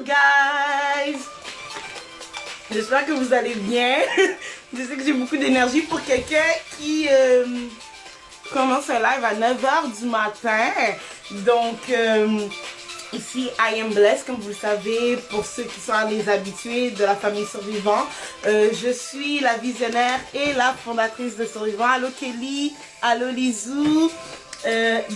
guys! J'espère que vous allez bien. Je sais que j'ai beaucoup d'énergie pour quelqu'un qui commence un live à 9h du matin. Donc, ici, I am blessed, comme vous le savez, pour ceux qui sont les habitués de la famille Survivant. Je suis la visionnaire et la fondatrice de Survivant. Allô Kelly, allô Lizou.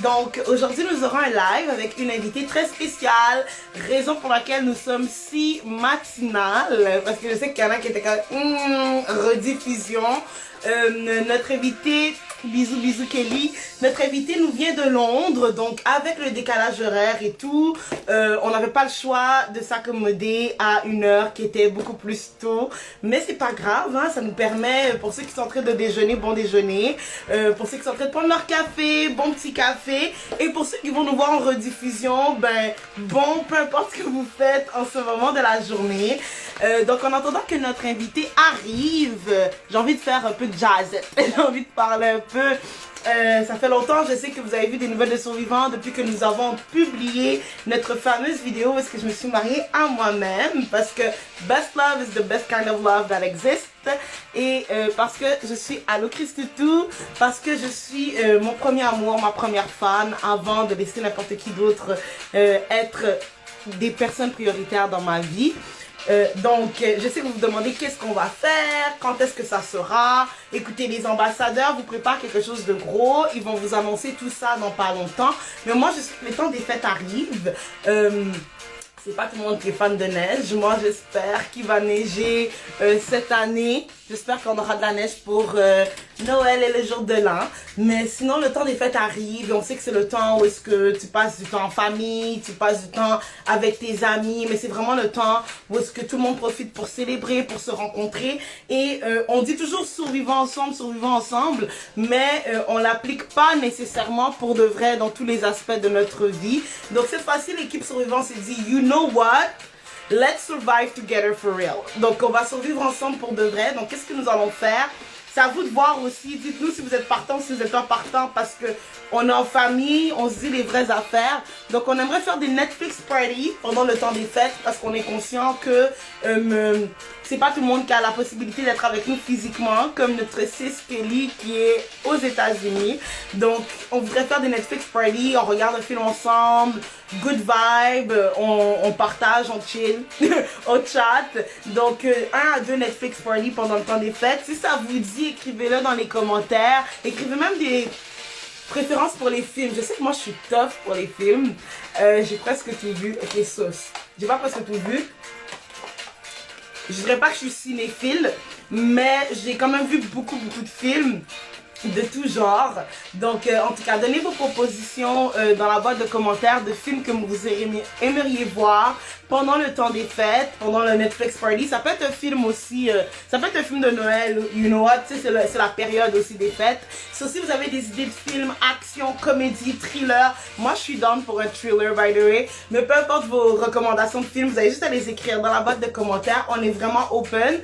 Donc aujourd'hui nous aurons un live avec une invitée très spéciale, raison pour laquelle nous sommes si matinales, parce que je sais qu'il y en a qui étaient comme rediffusion. Notre invitée, bisous Kelly, notre invitée nous vient de Londres, donc avec le décalage horaire et tout, on n'avait pas le choix de s'accommoder à une heure qui était beaucoup plus tôt, mais c'est pas grave, hein, ça nous permet, pour ceux qui sont en train de déjeuner, bon déjeuner, pour ceux qui sont en train de prendre leur café, bon petit café, et pour ceux qui vont nous voir en rediffusion, ben bon, peu importe ce que vous faites en ce moment de la journée. Donc en attendant que notre invité arrive, j'ai envie de faire un peu de jazzette, j'ai envie de parler un peu. Ça fait longtemps, je sais que vous avez vu des nouvelles de Survivants depuis que nous avons publié notre fameuse vidéo où est-ce que je me suis mariée à moi-même, parce que best love is the best kind of love that exists, et parce que je suis Allô Christoutou, parce que je suis mon premier amour, ma première fan, avant de laisser n'importe qui d'autre être des personnes prioritaires dans ma vie. Donc, je sais que vous vous demandez qu'est-ce qu'on va faire, quand est-ce que ça sera. Écoutez, les ambassadeurs vous préparent quelque chose de gros. Ils vont vous annoncer tout ça dans pas longtemps. Mais moi, le temps des fêtes arrive. C'est pas tout le monde qui est fan de neige. Moi, j'espère qu'il va neiger cette année. J'espère qu'on aura de la neige pour Noël et le jour de l'an. Mais sinon, le temps des fêtes arrive. Et on sait que c'est le temps où est-ce que tu passes du temps en famille, tu passes du temps avec tes amis. Mais c'est vraiment le temps où est-ce que tout le monde profite pour célébrer, pour se rencontrer. Et on dit toujours survivons ensemble. Mais on l'applique pas nécessairement pour de vrai dans tous les aspects de notre vie. Donc cette fois-ci, l'équipe Survivant s'est dit, you know what? Let's survive together for real. Donc on va survivre ensemble pour de vrai. Donc qu'est-ce que nous allons faire? C'est à vous de voir aussi. Dites-nous si vous êtes partant, si vous n'êtes pas partant, parce que on est en famille, on se dit les vraies affaires. Donc on aimerait faire des Netflix party pendant le temps des fêtes, parce qu'on est conscient que c'est pas tout le monde qui a la possibilité d'être avec nous physiquement, comme notre sis Kelly qui est aux États-Unis. Donc on voudrait faire des Netflix party, on regarde un film ensemble, good vibe, on partage, on chill, on chat. Donc 1 à 2 Netflix party pendant le temps des fêtes. Si ça vous dit, écrivez-le dans les commentaires. Écrivez même des préférences pour les films. Je sais que moi je suis tough pour les films. J'ai presque tout vu. Ok, sauce. J'ai pas presque tout vu. Je dirais pas que je suis cinéphile, mais j'ai quand même vu beaucoup de films de tout genre. Donc en tout cas, donnez vos propositions dans la boîte de commentaires de films que vous aimeriez voir pendant le temps des fêtes, pendant le Netflix party. Ça peut être un film aussi, ça peut être un film de Noël, you know what, tu sais, c'est la période aussi des fêtes. Si vous avez des idées de films, action, comédie, thriller, moi je suis down pour un thriller by the way. Mais peu importe vos recommandations de films, vous avez juste à les écrire dans la boîte de commentaires. On est vraiment open.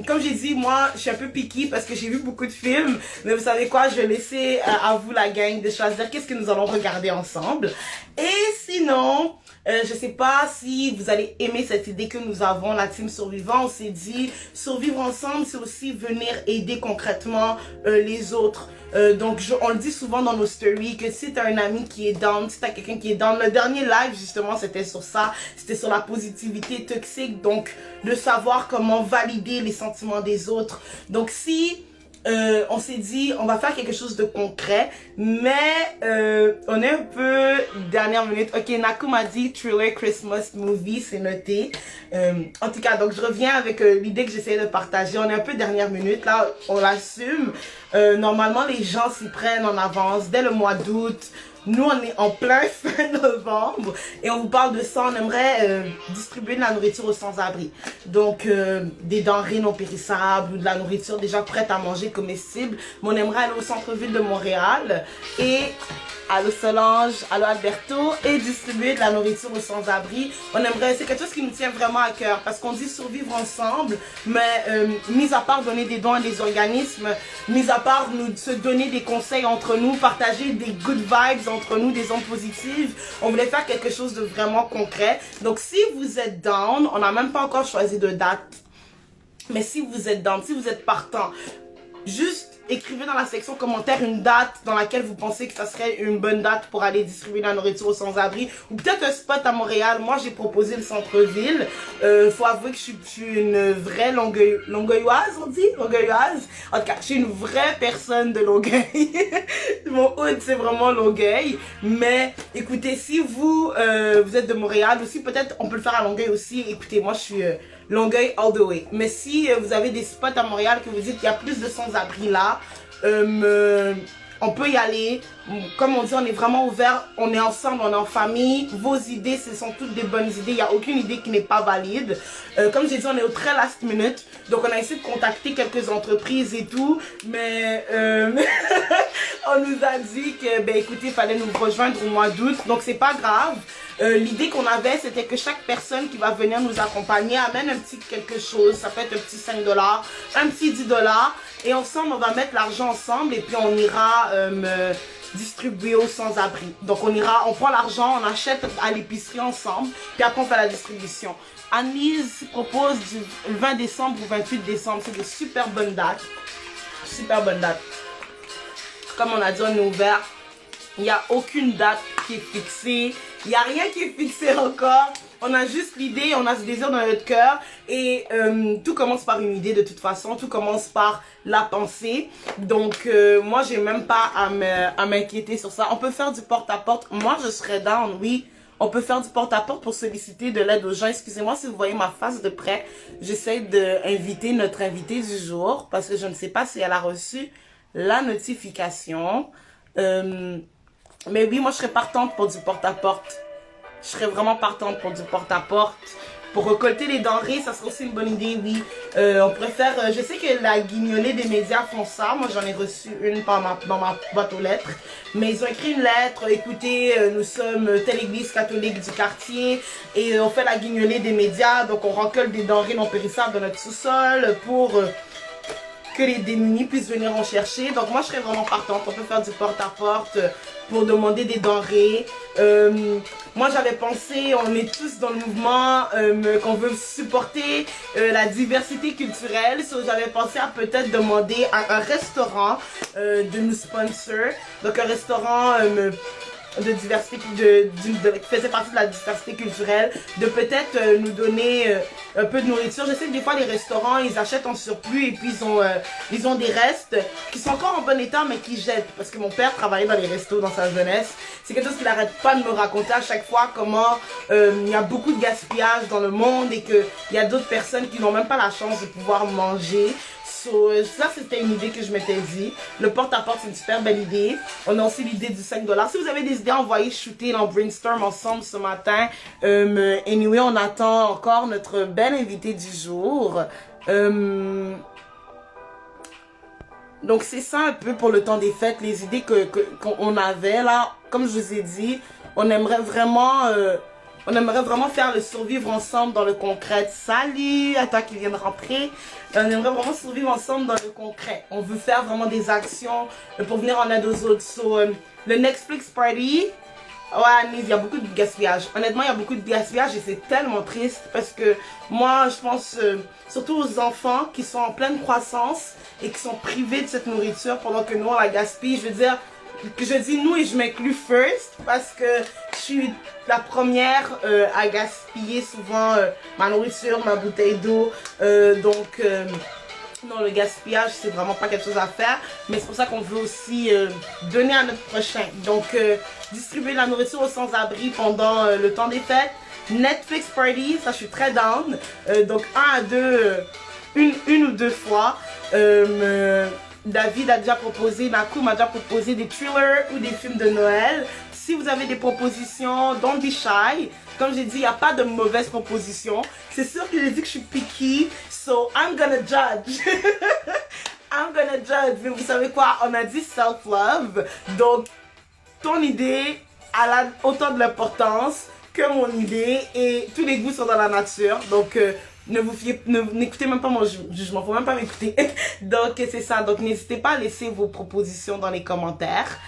Comme j'ai dit, moi je suis un peu picky parce que j'ai vu beaucoup de films. Mais vous savez quoi, je vais laisser à vous la gang de choisir qu'est-ce que nous allons regarder ensemble. Et sinon, je sais pas si vous allez aimer cette idée que nous avons, la team Survivant. On s'est dit, survivre ensemble, c'est aussi venir aider concrètement les autres. Donc on le dit souvent dans nos stories que si t'as un ami qui est down, si t'as quelqu'un qui est down, le dernier live justement c'était sur ça, c'était sur la positivité toxique, donc de savoir comment valider les sentiments des autres. Donc si on s'est dit on va faire quelque chose de concret, mais on est un peu dernière minute. Ok, Naku m'a dit thriller Christmas movie, c'est noté. En tout cas, donc je reviens avec l'idée que j'essayais de partager. On est un peu dernière minute là, on l'assume. Normalement les gens s'y prennent en avance dès le mois d'août. Nous, on est en plein fin novembre et on vous parle de ça. On aimerait distribuer de la nourriture aux sans-abri. Donc, des denrées non périssables ou de la nourriture déjà prête à manger, comestible. Mais on aimerait aller au centre-ville de Montréal et allô Solange, allô Alberto, et distribuer de la nourriture aux sans-abri. On aimerait, c'est quelque chose qui nous tient vraiment à cœur parce qu'on dit survivre ensemble, mais mis à part donner des dons à des organismes, mis à part nous se donner des conseils entre nous, partager des good vibes entre nous, des ondes positives. On voulait faire quelque chose de vraiment concret. Donc si vous êtes down, on n'a même pas encore choisi de date. Mais si vous êtes down, si vous êtes partant, juste écrivez dans la section commentaire une date dans laquelle vous pensez que ça serait une bonne date pour aller distribuer la nourriture aux sans-abri. Ou peut-être un spot à Montréal. Moi, j'ai proposé le centre-ville. Faut avouer que je suis une vraie Longueuilloise, on dit? Longueuilloise. En tout cas, je suis une vraie personne de Longueuil. Mon hood, c'est vraiment Longueuil. Mais écoutez, si vous, vous êtes de Montréal aussi, peut-être on peut le faire à Longueuil aussi. Écoutez, moi, je suis... Longueuil all the way. Mais si vous avez des spots à Montréal que vous dites qu'il y a plus de sans-abri là, on peut y aller. Comme on dit, on est vraiment ouvert, on est ensemble, on est en famille. Vos idées, ce sont toutes des bonnes idées. Il n'y a aucune idée qui n'est pas valide. Comme j'ai dit, on est au très last minute. Donc, on a essayé de contacter quelques entreprises et tout. Mais on nous a dit que, ben écoutez, il fallait nous rejoindre au mois d'août. Donc, c'est pas grave. L'idée qu'on avait, c'était que chaque personne qui va venir nous accompagner amène un petit quelque chose. Ça peut être un petit 5 $, un petit 10 $. Et ensemble, on va mettre l'argent ensemble et puis on ira distribuer aux sans-abri. Donc on ira, on prend l'argent, on achète à l'épicerie ensemble, puis après on fait la distribution. Annelise propose du 20 décembre ou 28 décembre. C'est de super bonnes dates. Super bonnes dates. Comme on a dit, on est ouvert. Il n'y a aucune date qui est fixée. Il n'y a rien qui est fixé encore. On a juste l'idée, on a ce désir dans notre cœur. Et tout commence par une idée de toute façon. Tout commence par la pensée. Donc, moi, j'ai même pas à m'inquiéter sur ça. On peut faire du porte-à-porte. Moi, je serais down, oui. On peut faire du porte-à-porte pour solliciter de l'aide aux gens. Excusez-moi si vous voyez ma face de près. J'essaie d'inviter notre invité du jour. Parce que je ne sais pas si elle a reçu la notification. Mais oui, moi, je serais partante pour du porte-à-porte. Je serais vraiment partante pour du porte-à-porte. Pour récolter les denrées, ça serait aussi une bonne idée, oui. On pourrait faire... je sais que la guignolée des médias font ça. Moi, j'en ai reçu une dans ma boîte aux lettres. Mais ils ont écrit une lettre. Écoutez, nous sommes telle église catholique du quartier. Et on fait la guignolée des médias. Donc, on récolte des denrées non périssables dans notre sous-sol pour... que les démunis puissent venir en chercher. Donc moi je serais vraiment partante. On peut faire du porte-à-porte pour demander des denrées. Moi j'avais pensé, on est tous dans le mouvement qu'on veut supporter la diversité culturelle. So, j'avais pensé à peut-être demander à un restaurant de nous sponsor. Donc un restaurant de diversité, qui faisait partie de la diversité culturelle, de peut-être nous donner un peu de nourriture. Je sais que des fois les restaurants, ils achètent en surplus et puis ils ont des restes qui sont encore en bon état mais qui jettent. Parce que mon père travaillait dans les restos dans sa jeunesse. C'est quelque chose qu'il n'arrête pas de me raconter à chaque fois, comment il y a beaucoup de gaspillage dans le monde et qu'il y a d'autres personnes qui n'ont même pas la chance de pouvoir manger. So, ça c'était une idée que je m'étais dit. Le porte-à-porte c'est une super belle idée. On a aussi l'idée du 5 $. Si vous avez des idées, envoyez shooter dans Brainstorm ensemble ce matin. Anyway, on attend encore notre belle invitée du jour. Donc c'est ça un peu pour le temps des fêtes, les idées qu'on avait là. Comme je vous ai dit, on aimerait vraiment faire le survivre ensemble dans le concret. Salut à toi qui viens de rentrer. On aimerait vraiment survivre ensemble dans le concret. On veut faire vraiment des actions pour venir en aide aux autres. So, le Netflix Party, ouais, il y a beaucoup de gaspillage. Honnêtement, il y a beaucoup de gaspillage et c'est tellement triste parce que moi, je pense surtout aux enfants qui sont en pleine croissance et qui sont privés de cette nourriture pendant que nous, on la gaspille. Je veux dire, que je dis nous et je m'inclus first parce que je suis la première à gaspiller souvent ma nourriture, ma bouteille d'eau. Non, le gaspillage, c'est vraiment pas quelque chose à faire. Mais c'est pour ça qu'on veut aussi donner à notre prochain. Donc, distribuer la nourriture aux sans-abri pendant le temps des fêtes. Netflix Party, ça je suis très down. Donc, une ou deux fois. David a déjà proposé, Nakou m'a déjà proposé des thrillers ou des films de Noël. Si vous avez des propositions, don't be shy. Comme j'ai dit, il n'y a pas de mauvaises propositions. C'est sûr que j'ai dit que je suis picky, so I'm gonna judge. I'm gonna judge. Mais vous savez quoi? On a dit self-love. Donc, ton idée a autant de l'importance que mon idée et tous les goûts sont dans la nature. Donc, n'écoutez même pas mon jugement, faut même pas m'écouter. Donc c'est ça, donc n'hésitez pas à laisser vos propositions dans les commentaires.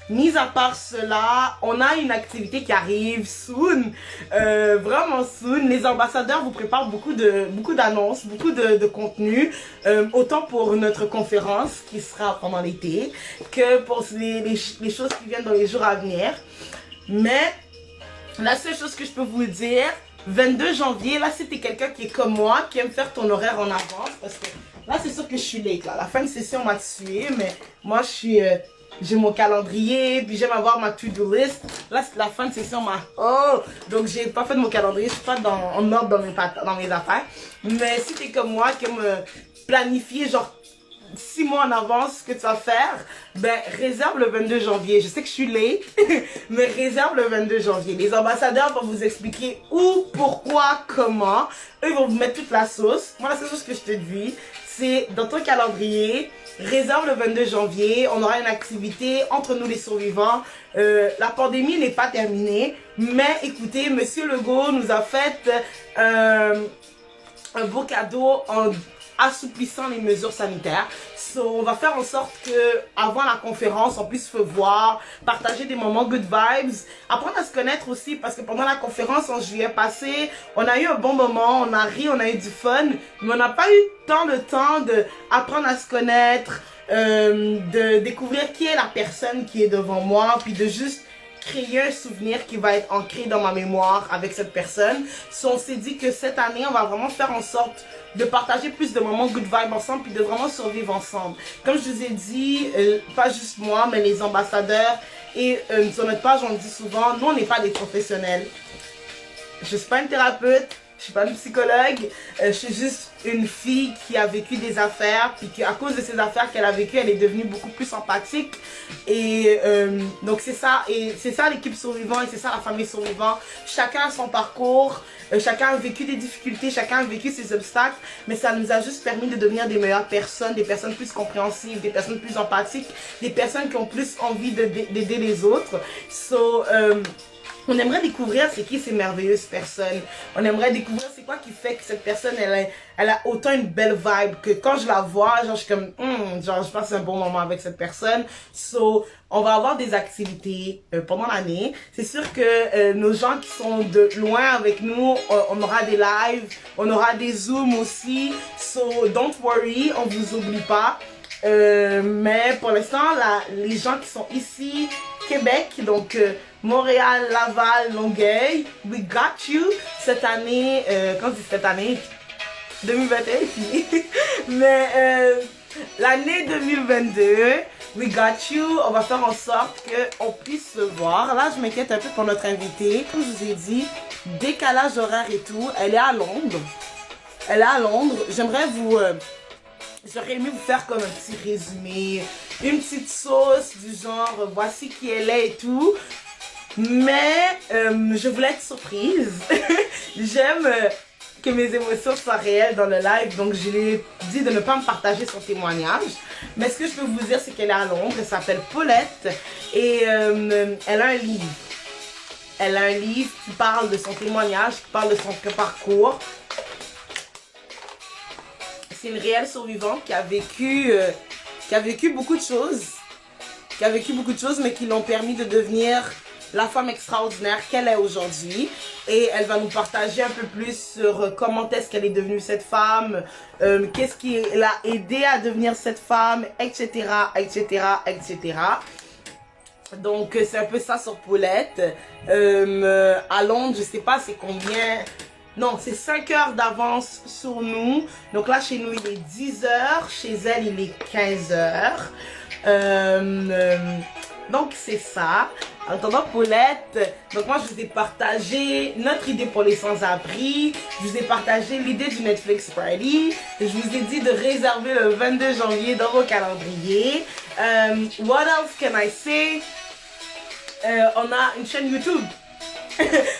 Mis à part cela, on a une activité qui arrive soon, vraiment soon. Les ambassadeurs vous préparent beaucoup d'annonces, beaucoup de contenu, autant pour notre conférence qui sera pendant l'été que pour les choses qui viennent dans les jours à venir. Mais la seule chose que je peux vous dire, 22 janvier, là, si t'es quelqu'un qui est comme moi, qui aime faire ton horaire en avance, parce que là, c'est sûr que je suis late, là. La fin de session m'a tué, mais moi, j'ai mon calendrier, puis j'aime avoir ma to-do list. Là, c'est la fin de session, donc j'ai pas fait de mon calendrier, je suis pas en ordre dans mes affaires. Mais si t'es comme moi, qui aime planifier, genre, 6 mois en avance ce que tu vas faire, ben réserve le 22 janvier. Je sais que je suis late, mais réserve le 22 janvier. Les ambassadeurs vont vous expliquer où, pourquoi, comment. Eux, ils vont vous mettre toute la sauce. Moi, la seule chose que je te dis, c'est dans ton calendrier, réserve le 22 janvier. On aura une activité entre nous les survivants. La pandémie n'est pas terminée, mais écoutez, Monsieur Legault nous a fait un beau cadeau en assouplissant les mesures sanitaires. On va faire en sorte que avant la conférence, on puisse se voir, partager des moments good vibes, apprendre à se connaître aussi, parce que pendant la conférence en juillet passé, on a eu un bon moment, on a ri, on a eu du fun, mais on n'a pas eu tant de temps d'apprendre à se connaître, de découvrir qui est la personne qui est devant moi, puis de juste créer un souvenir qui va être ancré dans ma mémoire avec cette personne. On s'est dit que cette année, on va vraiment faire en sorte de partager plus de moments good vibe ensemble, puis de vraiment survivre ensemble. Comme je vous ai dit, pas juste moi, mais les ambassadeurs, et sur notre page, on le dit souvent, nous, on n'est pas des professionnels. Je suis pas une thérapeute, je suis pas une psychologue, je suis juste une fille qui a vécu des affaires, puis qu'à cause de ces affaires qu'elle a vécues, elle est devenue beaucoup plus empathique. Et donc c'est ça, l'équipe Survivant, et c'est ça la famille Survivant. Chacun a son parcours, chacun a vécu des difficultés, chacun a vécu ses obstacles, mais ça nous a juste permis de devenir des meilleures personnes, des personnes plus compréhensives, des personnes plus empathiques, des personnes qui ont plus envie d'aider les autres. On aimerait découvrir c'est qui ces merveilleuses personnes. On aimerait découvrir c'est quoi qui fait que cette personne, elle a autant une belle vibe que quand je la vois, genre je suis comme, genre je passe un bon moment avec cette personne. On va avoir des activités pendant l'année. C'est sûr que nos gens qui sont de loin avec nous, on aura des lives, on aura des zooms aussi. Don't worry, on vous oublie pas. Mais pour l'instant, les gens qui sont ici, Québec, donc Montréal, Laval, Longueuil, we got you. Cette année, quand je dis cette année, 2021 est fini. Mais l'année 2022, we got you. On va faire en sorte qu'on puisse se voir. Là, je m'inquiète un peu pour notre invitée. Comme je vous ai dit, décalage horaire et tout. Elle est à Londres. J'aurais aimé vous faire comme un petit résumé, une petite sauce du genre voici qui elle est et tout. Mais je voulais être surprise. J'aime que mes émotions soient réelles dans le live, donc je lui ai dit de ne pas me partager son témoignage. Mais ce que je peux vous dire, c'est qu'elle est à Londres, elle s'appelle Paulette et elle a un livre. Elle a un livre qui parle de son témoignage, qui parle de son parcours. C'est une réelle survivante qui a vécu beaucoup de choses. Mais qui l'ont permis de devenir la femme extraordinaire qu'elle est aujourd'hui. Et elle va nous partager un peu plus sur comment est-ce qu'elle est devenue cette femme, qu'est-ce qui l'a aidé à devenir cette femme, etc., etc., etc. Donc c'est un peu ça sur Paulette. À Londres, je sais pas c'est combien... Non, c'est 5 heures d'avance sur nous. Donc là, chez nous, il est 10 heures. Chez elle, il est 15 heures. Donc, c'est ça. En attendant, Paulette, donc moi, je vous ai partagé notre idée pour les sans-abri. Je vous ai partagé l'idée du Netflix Party. Je vous ai dit de réserver le 22 janvier dans vos calendriers. What else can I say? On a une chaîne YouTube.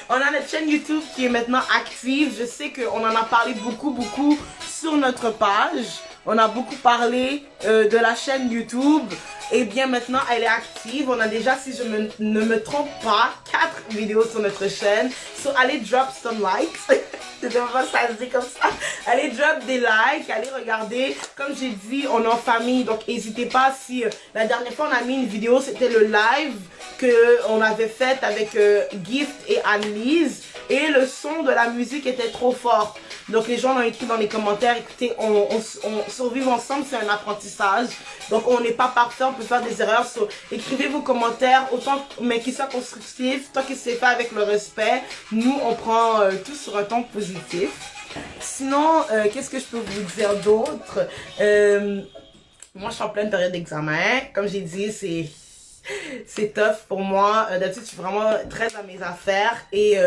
On a notre chaîne YouTube qui est maintenant active. Je sais qu'on en a parlé beaucoup sur notre page. On a beaucoup parlé de la chaîne YouTube. Et bien maintenant, elle est active. On a déjà, si je ne me trompe pas, 4 vidéos sur notre chaîne. So, allez drop some likes. Je ne devrais pas ça se dit comme ça. Allez drop des likes, allez regarder. Comme j'ai dit, on est en famille, donc n'hésitez pas. Si la dernière fois on a mis une vidéo, c'était le live que on avait fait avec Gift et Annelise. Et le son de la musique était trop fort. Donc les gens l'ont écrit dans les commentaires, écoutez, on survive ensemble, c'est un apprentissage. Donc on n'est pas parfait, on peut faire des erreurs. Écrivez vos commentaires, autant, mais qu'ils soient constructifs, tant qu'ils se fait avec le respect. Nous, on prend tout sur un ton positif. Sinon, qu'est-ce que je peux vous dire d'autre? Moi, je suis en pleine période d'examen. Comme j'ai dit, c'est tough pour moi. D'habitude, je suis vraiment très à mes affaires. Et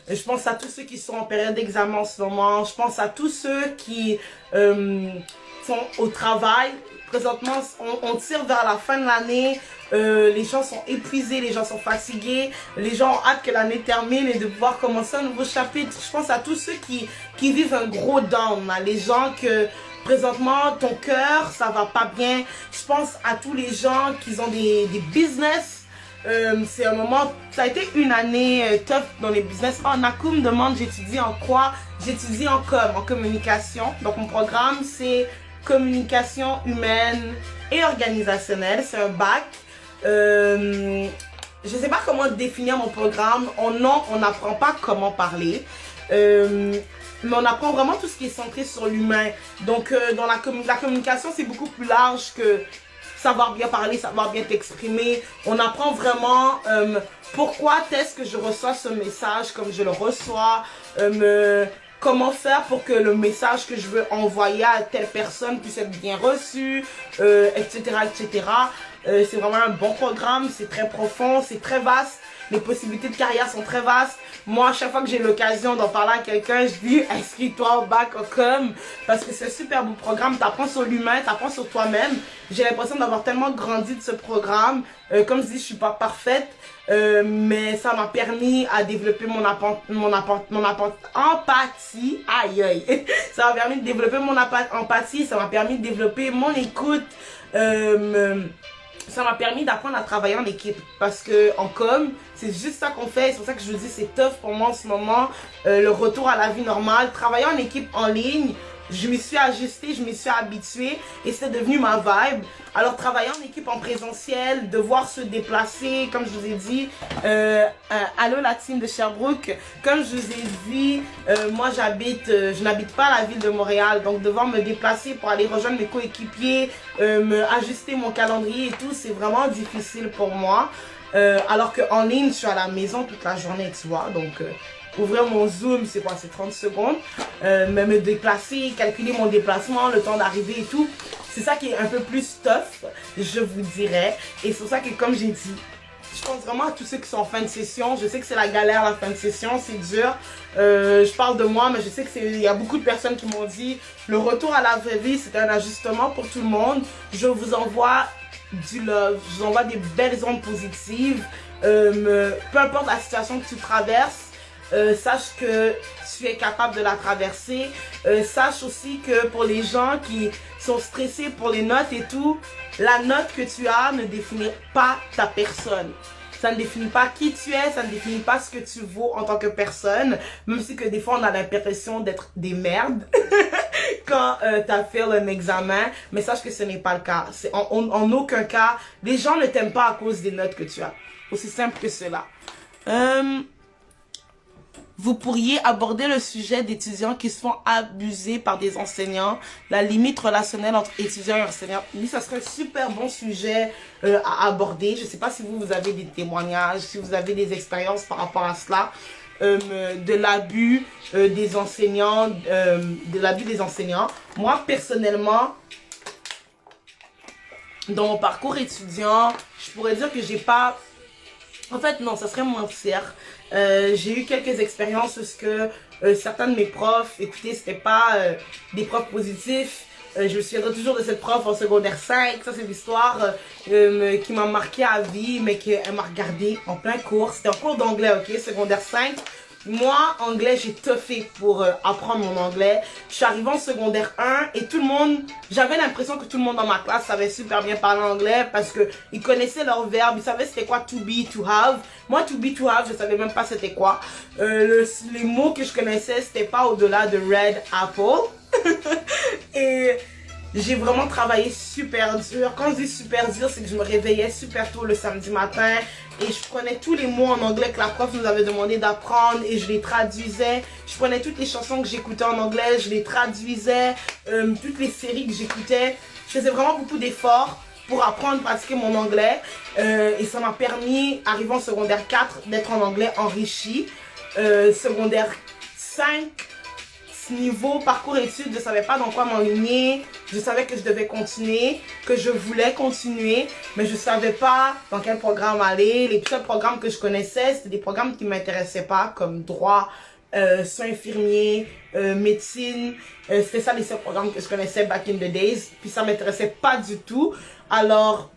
je pense à tous ceux qui sont en période d'examen en ce moment. Je pense à tous ceux qui sont au travail. Présentement, on tire vers la fin de l'année. Les gens sont épuisés, les gens sont fatigués. Les gens ont hâte que l'année termine et de pouvoir commencer un nouveau chapitre. Je pense à tous ceux qui vivent un gros down. Hein. Les gens que... Présentement, ton cœur, ça va pas bien. Je pense à tous les gens qui ont des business. C'est un moment, ça a été une année tough dans les business. Oh, Nakou me demande, j'étudie en quoi? J'étudie en communication. Donc, mon programme, c'est communication humaine et organisationnelle. C'est un bac. Je sais pas comment définir mon programme. On n'apprend pas comment parler. Mais on apprend vraiment tout ce qui est centré sur l'humain. Donc, dans la communication, c'est beaucoup plus large que savoir bien parler, savoir bien t'exprimer. On apprend vraiment pourquoi est-ce que je reçois ce message comme je le reçois. Comment faire pour que le message que je veux envoyer à telle personne puisse être bien reçu, etc., etc. C'est vraiment un bon programme, c'est très profond, c'est très vaste. Les possibilités de carrière sont très vastes. Moi, à chaque fois que j'ai l'occasion d'en parler à quelqu'un, je dis inscris-toi au bac en com parce que c'est un super beau programme. Tu apprends sur l'humain, tu apprends sur toi-même. J'ai l'impression d'avoir tellement grandi de ce programme. Comme je dis, je suis pas parfaite, mais ça m'a permis à développer mon empathie. Aïe aïe. Ça m'a permis de développer mon empathie, ça m'a permis de développer mon écoute. Ça m'a permis d'apprendre à travailler en équipe parce que en com, c'est juste ça qu'on fait. C'est pour ça que je vous dis c'est tough pour moi en ce moment. Le retour à la vie normale, travailler en équipe en ligne, je m'y suis ajustée, je m'y suis habituée et c'est devenu ma vibe. Alors travailler en équipe en présentiel, devoir se déplacer, comme je vous ai dit, allô la team de Sherbrooke, comme je vous ai dit, moi je n'habite pas la ville de Montréal, donc devoir me déplacer pour aller rejoindre mes coéquipiers, me ajuster mon calendrier et tout, c'est vraiment difficile pour moi. Alors qu'en ligne, je suis à la maison toute la journée, tu vois, donc... ouvrir mon Zoom, c'est quoi? C'est 30 secondes. Mais me déplacer, calculer mon déplacement, le temps d'arriver et tout. C'est ça qui est un peu plus tough, je vous dirais. Et c'est pour ça que, comme j'ai dit, je pense vraiment à tous ceux qui sont en fin de session. Je sais que c'est la galère la fin de session, c'est dur. Je parle de moi, mais je sais qu'il y a beaucoup de personnes qui m'ont dit le retour à la vraie vie, c'est un ajustement pour tout le monde. Je vous envoie du love, je vous envoie des belles ondes positives. Peu importe la situation que tu traverses, sache que tu es capable de la traverser. Sache aussi que pour les gens qui sont stressés pour les notes et tout, la note que tu as ne définit pas ta personne. Ça ne définit pas qui tu es, ça ne définit pas ce que tu vaux en tant que personne. Même si que des fois on a l'impression d'être des merdes quand tu as fait un examen. Mais sache que ce n'est pas le cas. En aucun cas, les gens ne t'aiment pas à cause des notes que tu as. Aussi simple que cela. Vous pourriez aborder le sujet d'étudiants qui se font abuser par des enseignants, la limite relationnelle entre étudiants et enseignants. Oui, ça serait un super bon sujet à aborder. Je ne sais pas si vous avez des témoignages, si vous avez des expériences par rapport à cela, de l'abus des enseignants, Moi, personnellement, dans mon parcours étudiant, je pourrais dire que j'ai pas... En fait, non, ça serait mentir. J'ai eu quelques expériences parce que certains de mes profs, écoutez, c'était pas des profs positifs. Je me souviendrai toujours de cette prof en secondaire 5. Ça, c'est l'histoire qui m'a marqué à vie, mais qu'elle m'a regardé en plein cours. C'était un cours d'anglais, ok, secondaire 5. moi, anglais, j'ai toughé pour apprendre mon anglais. Je suis arrivée en secondaire 1 et tout le monde, j'avais l'impression que tout le monde dans ma classe savait super bien parler anglais parce que ils connaissaient leurs verbes, ils savaient c'était quoi to be, to have. Moi, to be, to have, je savais même pas c'était quoi. Les mots que je connaissais, c'était pas au-delà de red apple. Et j'ai vraiment travaillé super dur. Quand je dis super dur, c'est que je me réveillais super tôt le samedi matin et je prenais tous les mots en anglais que la prof nous avait demandé d'apprendre et je les traduisais. Je prenais toutes les chansons que j'écoutais en anglais, je les traduisais, toutes les séries que j'écoutais. Je faisais vraiment beaucoup d'efforts pour apprendre, pratiquer mon anglais et ça m'a permis, arrivant en secondaire 4, d'être en anglais enrichi. Secondaire 5, niveau parcours études, je savais pas dans quoi m'enligner. Je savais que je devais continuer, que je voulais continuer, mais je savais pas dans quel programme aller. Les seuls programmes que je connaissais, c'était des programmes qui m'intéressaient pas, comme droit, soins infirmiers, médecine. C'était ça les seuls programmes que je connaissais back in the days. Puis ça m'intéressait pas du tout. Alors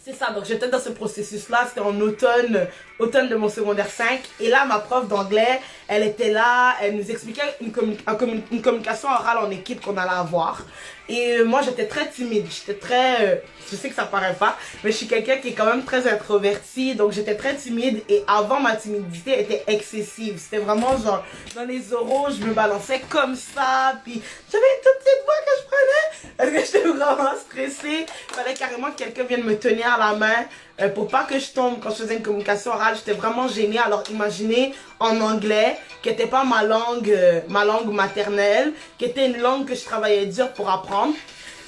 c'est ça, donc j'étais dans ce processus-là, c'était en automne de mon secondaire 5. Et là, ma prof d'anglais, elle était là, elle nous expliquait une communication orale en équipe qu'on allait avoir. Et moi, j'étais très timide, j'étais très... je sais que ça paraît pas, mais je suis quelqu'un qui est quand même très introverti, donc j'étais très timide. Et avant, ma timidité était excessive. C'était vraiment genre, dans les oraux, je me balançais comme ça, puis j'avais une toute petite voix que je prenais, parce que j'étais vraiment stressée. Il fallait carrément que quelqu'un vienne me tenir la main pour pas que je tombe quand je faisais une communication orale. J'étais vraiment gênée. Alors imaginez en anglais, qui n'était pas ma langue maternelle, qui était une langue que je travaillais dur pour apprendre.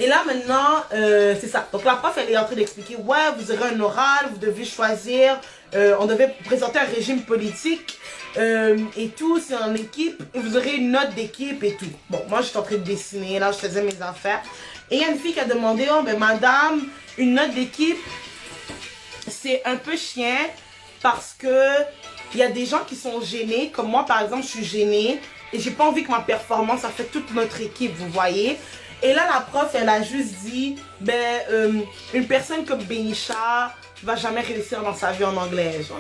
Et là maintenant, c'est ça. Donc la prof, elle est en train d'expliquer, ouais, vous aurez un oral, vous devez choisir, on devait présenter un régime politique et tout, c'est en équipe, et vous aurez une note d'équipe et tout. Bon, moi j'étais en train de dessiner, là je faisais mes affaires. Et il y a une fille qui a demandé, oh ben madame, une note d'équipe, c'est un peu chien parce que il y a des gens qui sont gênés, comme moi par exemple, je suis gênée et j'ai pas envie que ma performance affecte toute notre équipe, vous voyez. Et là, la prof, elle a juste dit, ben, une personne comme Benisha va jamais réussir dans sa vie en anglais, genre.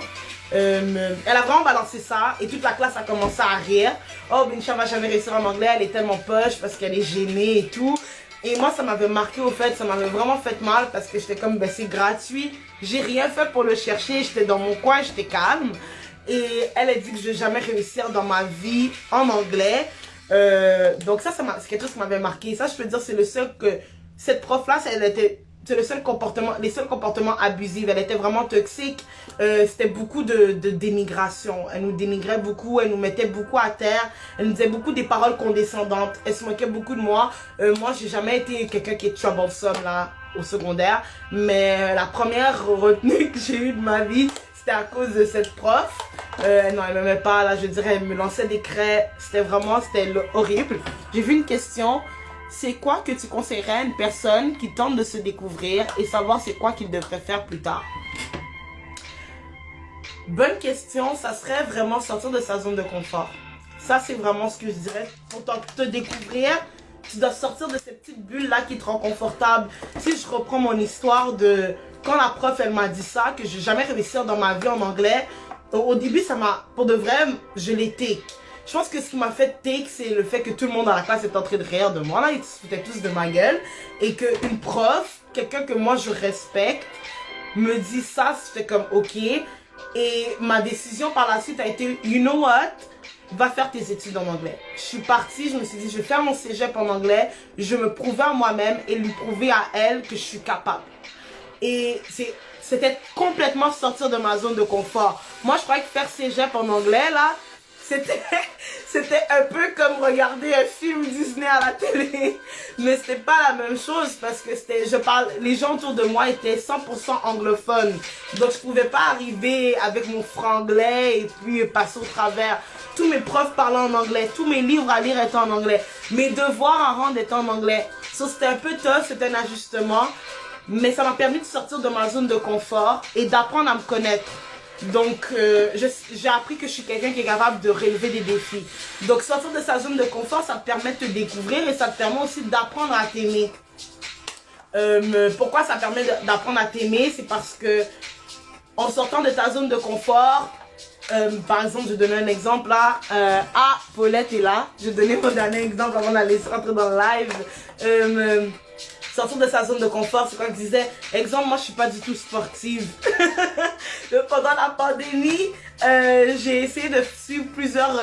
Elle a vraiment balancé ça et toute la classe a commencé à rire. Oh, Benisha va jamais réussir en anglais, elle est tellement poche parce qu'elle est gênée et tout. Et moi, ça m'avait marqué au fait, ça m'avait vraiment fait mal parce que j'étais comme, ben c'est gratuit. J'ai rien fait pour le chercher, j'étais dans mon coin, j'étais calme. Et elle a dit que je vais jamais réussir dans ma vie en anglais. Donc ça c'est quelque chose qui m'avait marqué. Ça, je peux dire, c'est le seul que... Cette prof-là, c'est le seul comportement, les seuls comportements abusifs. Elle était vraiment toxique. C'était beaucoup de dénigration. Elle nous dénigrait beaucoup, elle nous mettait beaucoup à terre. Elle nous disait beaucoup des paroles condescendantes. Elle se moquait beaucoup de moi. Moi, j'ai jamais été quelqu'un qui est troublesome là au secondaire. Mais la première retenue que j'ai eue de ma vie, c'était à cause de cette prof. Non, elle m'aimait pas, là, je dirais, elle me lançait des craies. C'était horrible. J'ai vu une question. C'est quoi que tu conseillerais à une personne qui tente de se découvrir et savoir c'est quoi qu'il devrait faire plus tard? Bonne question, ça serait vraiment sortir de sa zone de confort. Ça, c'est vraiment ce que je dirais. Pour te découvrir, tu dois sortir de ces petites bulles-là qui te rendent confortable. Si je reprends mon histoire de quand la prof, elle m'a dit ça, que je vais jamais réussir dans ma vie en anglais, au début, ça m'a, pour de vrai, je l'ai take. Je pense que ce qui m'a fait take, c'est le fait que tout le monde dans la classe était en train de rire de moi. Là, ils se foutaient tous de ma gueule. Et qu'une prof, quelqu'un que moi je respecte, me dit ça, c'était comme ok. Et ma décision par la suite a été, you know what? Va faire tes études en anglais. Je suis partie, je me suis dit, je vais faire mon cégep en anglais. Je me prouvais à moi-même et lui prouver à elle que je suis capable. Et c'était complètement sortir de ma zone de confort. Moi, je croyais que faire cégep en anglais, là, c'était un peu comme regarder un film Disney à la télé. Mais c'était pas la même chose parce que les gens autour de moi étaient 100% anglophones. Donc je pouvais pas arriver avec mon franglais et puis passer au travers. Tous mes profs parlaient en anglais, tous mes livres à lire étaient en anglais. Mes devoirs à rendre étaient en anglais. So, c'était un peu tough, c'était un ajustement. Mais ça m'a permis de sortir de ma zone de confort et d'apprendre à me connaître. Donc, j'ai appris que je suis quelqu'un qui est capable de relever des défis. Donc, sortir de sa zone de confort, ça te permet de te découvrir et ça te permet aussi d'apprendre à t'aimer. Pourquoi ça permet d'apprendre à t'aimer? C'est parce que en sortant de ta zone de confort, Par exemple, je donne un exemple là. Paulette est là. Je donnais mon dernier exemple avant d'aller rentrer dans le live. Sortir de sa zone de confort, c'est quand je disais, exemple, moi je suis pas du tout sportive. Pendant la pandémie, j'ai essayé de suivre plusieurs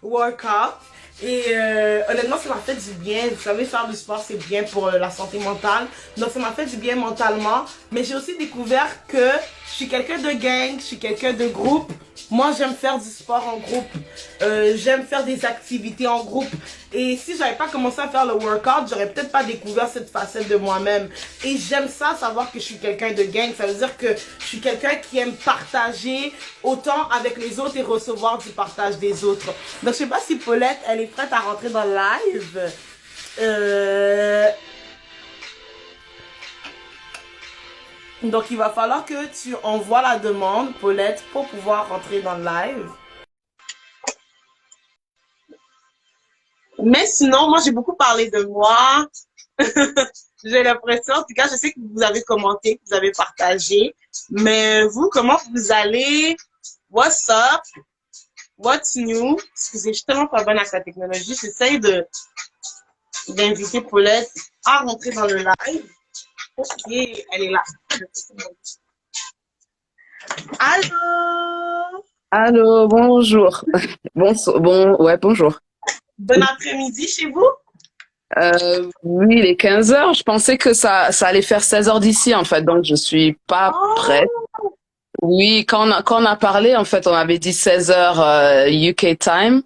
workouts. Et honnêtement, ça m'a fait du bien. Vous savez, faire du sport, c'est bien pour la santé mentale. Donc, ça m'a fait du bien mentalement. Mais j'ai aussi découvert que je suis quelqu'un de gang, je suis quelqu'un de groupe. Moi, j'aime faire du sport en groupe. J'aime faire des activités en groupe. Et si j'avais pas commencé à faire le workout, j'aurais peut-être pas découvert cette facette de moi-même. Et j'aime ça, savoir que je suis quelqu'un de gang. Ça veut dire que je suis quelqu'un qui aime partager autant avec les autres et recevoir du partage des autres. Donc, je sais pas si Paulette, elle est prête à rentrer dans le live. Donc, il va falloir que tu envoies la demande, Paulette, pour pouvoir rentrer dans le live. Mais sinon, moi, j'ai beaucoup parlé de moi. J'ai l'impression, en tout cas, je sais que vous avez commenté, que vous avez partagé. Mais vous, comment vous allez? What's up? What's new? Excusez, je suis tellement pas bonne avec la technologie. J'essaye d'inviter Paulette à rentrer dans le live. Ok, elle est là. Allô? Allô, bonjour. Ouais, bonjour. Bon après-midi chez vous? Oui, il est 15 heures. Je pensais que ça allait faire 16 heures d'ici, en fait, donc je suis pas prête. Oh, Oui, quand on a parlé, en fait, on avait dit 16 heures UK time.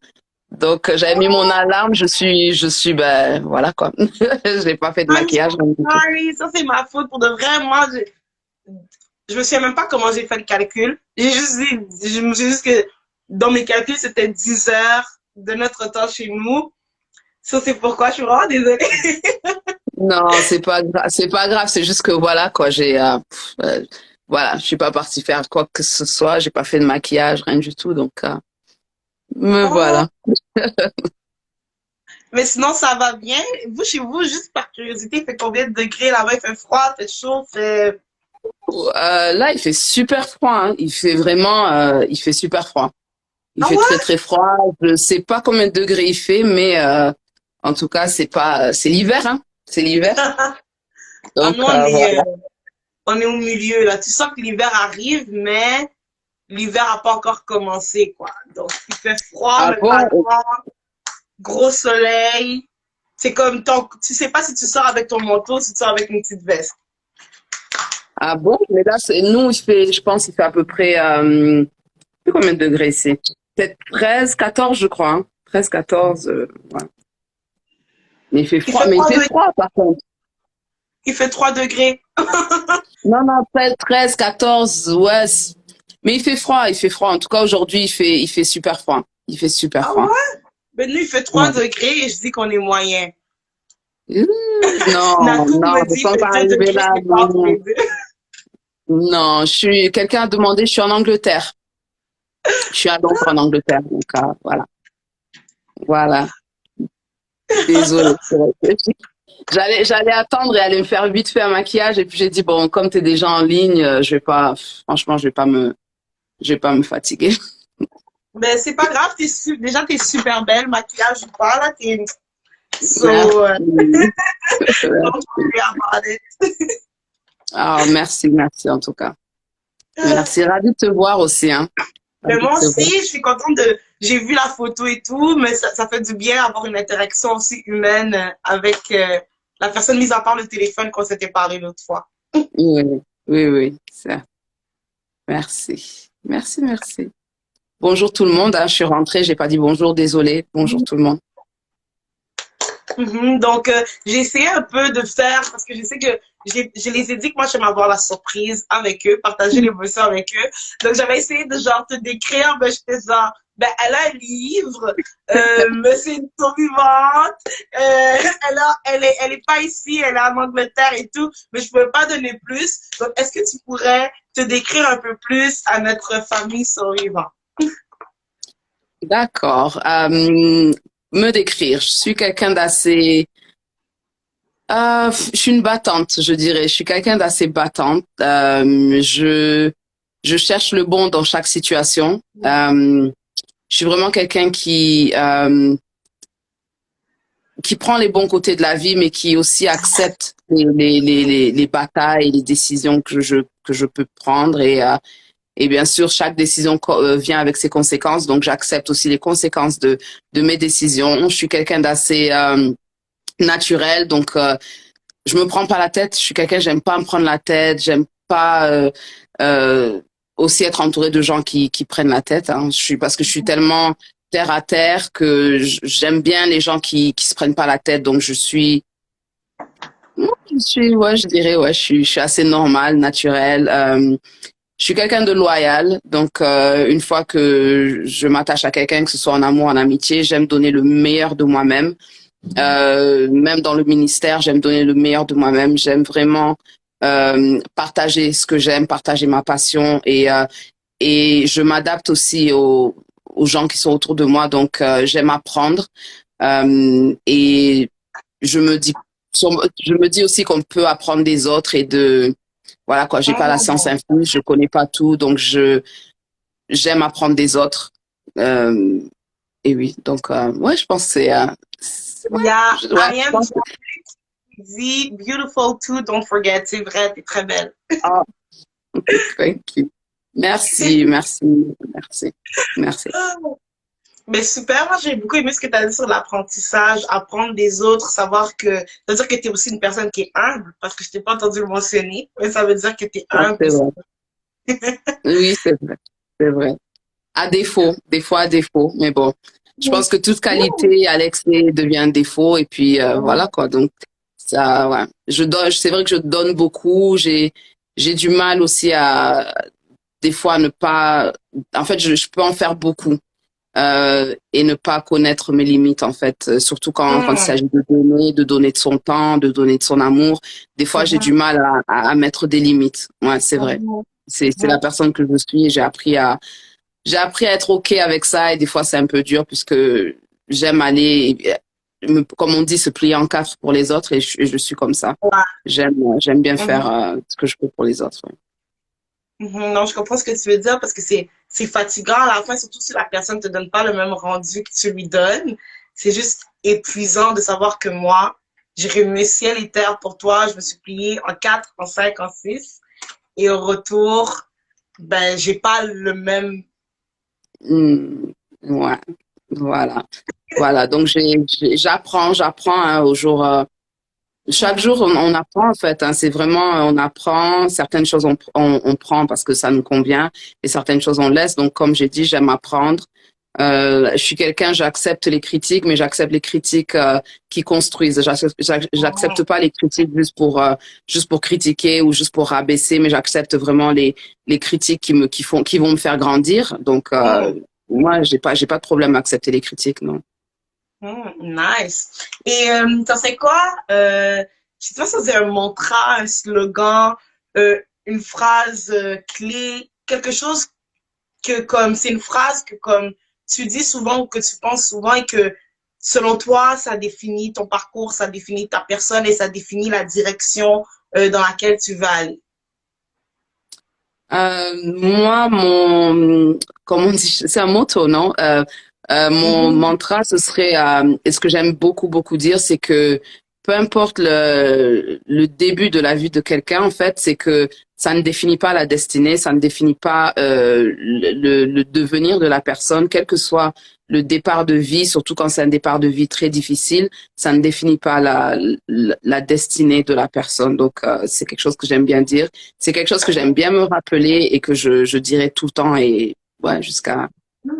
Donc, j'avais mis mon alarme. Ben, voilà, quoi. Je n'ai pas fait de I'm maquillage. so sorry. Ça, c'est ma faute pour de vrai. Moi, je me souviens même pas comment j'ai fait le calcul. J'ai juste dit, je me suis juste que dans mes calculs, c'était 10 heures de notre temps chez nous. Ça, c'est pourquoi je suis vraiment désolée. Non, c'est pas grave. C'est juste que voilà, quoi. Voilà, je suis pas partie faire quoi que ce soit. J'ai pas fait de maquillage, rien du tout. Donc, me Oh, voilà. mais sinon, ça va bien. Vous, chez vous, juste par curiosité, il fait combien de degrés là-bas? Il fait froid, il fait chaud, il fait... Là, il fait super froid, hein. Il fait super froid. Il Ah fait très ouais? très froid. Je sais pas combien de degrés il fait, mais en tout cas, c'est l'hiver, hein. C'est l'hiver. Ah, Donc nous, voilà. on est au milieu, là. Tu sens que l'hiver arrive, mais l'hiver n'a pas encore commencé, quoi. Donc, il fait froid, Ah mais pas bon? loin. Gros soleil. C'est comme tu sais pas si tu sors avec ton manteau, si tu sors avec une petite veste. Ah bon? Mais là, nous, je pense, il fait à peu près combien de degrés c'est? Peut-être 13, 14, je crois, hein. 13, 14. Ouais. Mais il fait Il froid. fait Mais il 3 fait degrés. froid, par contre. Il fait 3 degrés. Non, non, 13, 14, ouais. Mais il fait froid, il fait froid. En tout cas, aujourd'hui, il fait super froid. Il fait super Ah froid. ouais? Ben, nous, il fait 3 Ouais. degrés et je dis qu'on est moyen. Non, Natou non, me je dit suis il fait encore 2 arrivée degrés, là. c'est pas entre Non, les deux. non, quelqu'un a demandé, je suis en Angleterre. Je suis à Londres en Angleterre. Donc, voilà. Voilà. Désolée. J'allais attendre et aller me faire vite fait un maquillage. Et puis j'ai dit, bon, comme t'es déjà en ligne, franchement, je vais pas me fatiguer. Ben, c'est pas grave, déjà, t'es super belle, maquillage ou pas, là, Merci. so, don't worry about it. Ah, merci en tout cas. Merci. Ravi de te voir aussi, hein. Ben, Ravi de moi te aussi, voir. je suis contente j'ai vu la photo et tout, mais ça fait du bien avoir une interaction aussi humaine avec la personne, mise à part le téléphone qu'on s'était parlé l'autre fois. Oui, oui, ça. Merci. Merci. Bonjour tout le monde, hein. Je suis rentrée, j'ai pas dit bonjour, désolée. Bonjour tout le monde. Donc, j'ai essayé un peu de faire, parce que je sais que je les ai dit que moi, j'aime avoir la surprise avec eux, partager l'émotion avec eux. Donc, j'avais essayé de genre te décrire, ben, j'étais genre, ben, elle a un livre, mais c'est une survivante, elle est pas ici, elle est en Angleterre et tout, mais je pouvais pas donner plus. Donc, est-ce que tu pourrais te décrire un peu plus à notre famille survivante? D'accord. Me décrire. Je suis quelqu'un d'assez, je suis une battante, je dirais. Je suis quelqu'un d'assez battante. je cherche le bon dans chaque situation. Je suis vraiment quelqu'un qui prend les bons côtés de la vie, mais qui aussi accepte les batailles et les décisions que je peux prendre. Et bien sûr, chaque décision vient avec ses conséquences. Donc, j'accepte aussi les conséquences de mes décisions. Je suis quelqu'un d'assez naturel. Donc, je me prends pas la tête. Je suis quelqu'un, j'aime pas me prendre la tête. J'aime pas aussi être entourée de gens qui prennent la tête. Hein. Parce que je suis tellement terre à terre que j'aime bien les gens qui se prennent pas la tête. Donc, ouais, je dirais, ouais, je suis assez normale, naturelle. Je suis quelqu'un de loyal, donc une fois que je m'attache à quelqu'un, que ce soit en amour, en amitié, j'aime donner le meilleur de moi-même. Même dans le ministère, j'aime donner le meilleur de moi-même. J'aime vraiment partager ce que j'aime, partager ma passion et je m'adapte aussi aux gens qui sont autour de moi. Donc j'aime apprendre et je me dis aussi qu'on peut apprendre des autres et voilà quoi, j'ai pas la science infuse, je connais pas tout, donc j'aime apprendre des autres. Et oui, donc ouais, je pense que Il y a ouais, je Ariane pense qui dit beautiful too, don't forget. C'est vrai, t'es très belle. ah, thank you. Merci, merci, merci, merci. Mais super, moi j'ai beaucoup aimé ce que tu as dit sur l'apprentissage, apprendre des autres, savoir que, ça veut dire que tu es aussi une personne qui est humble, parce que je t'ai pas entendu le mentionner, mais ça veut dire que tu es Ah, humble. c'est vrai. Oui, c'est vrai, c'est vrai. À défaut, des fois à défaut, mais bon, je pense que toute qualité à l'excès devient un défaut et puis voilà quoi. Donc ça, ouais. C'est vrai que je donne beaucoup. J'ai du mal aussi à des fois ne pas. En fait, je peux en faire beaucoup et ne pas connaître mes limites en fait. Surtout quand il s'agit de donner de son temps, de donner de son amour. Des fois, j'ai du mal à mettre des limites. Ouais, c'est vrai. C'est la personne que je suis et j'ai appris à être OK avec ça et des fois c'est un peu dur puisque j'aime aller, comme on dit, se plier en quatre pour les autres et je suis comme ça. J'aime bien faire ce que je peux pour les autres. Ouais. Non, je comprends ce que tu veux dire parce que c'est fatigant à la fin, surtout si la personne te donne pas le même rendu que tu lui donnes. C'est juste épuisant de savoir que moi, j'ai remué ciel et terre pour toi, je me suis pliée en 4, en 5, en 6 et au retour, ben, j'ai pas le même. Ouais, voilà. Voilà, donc j'apprends hein, au jour. Chaque jour, on apprend en fait. Hein, c'est vraiment, on apprend. Certaines choses, on prend parce que ça nous convient et certaines choses, on laisse. Donc, comme j'ai dit, j'aime apprendre. Je suis quelqu'un, j'accepte les critiques, mais j'accepte les critiques qui construisent. J'accepte pas les critiques juste pour critiquer ou juste pour rabaisser, mais j'accepte vraiment les critiques qui vont me faire grandir. Donc moi, j'ai pas de problème à accepter les critiques, non. Nice. Et t'en sais quoi? Je sais pas si c'est un mantra, un slogan, une phrase clé, quelque chose que comme c'est une phrase que comme tu dis souvent ou que tu penses souvent et que selon toi, ça définit ton parcours, ça définit ta personne et ça définit la direction dans laquelle tu vas aller. Moi, comment on dit, c'est un motto, non? Mon mantra, ce serait, et ce que j'aime beaucoup, beaucoup dire, c'est que peu importe le début de la vie de quelqu'un, en fait, c'est que ça ne définit pas la destinée, ça ne définit pas le devenir de la personne, quel que soit le départ de vie, surtout quand c'est un départ de vie très difficile, ça ne définit pas la destinée de la personne. Donc, c'est quelque chose que j'aime bien dire. C'est quelque chose que j'aime bien me rappeler et que je dirais tout le temps et ouais, jusqu'à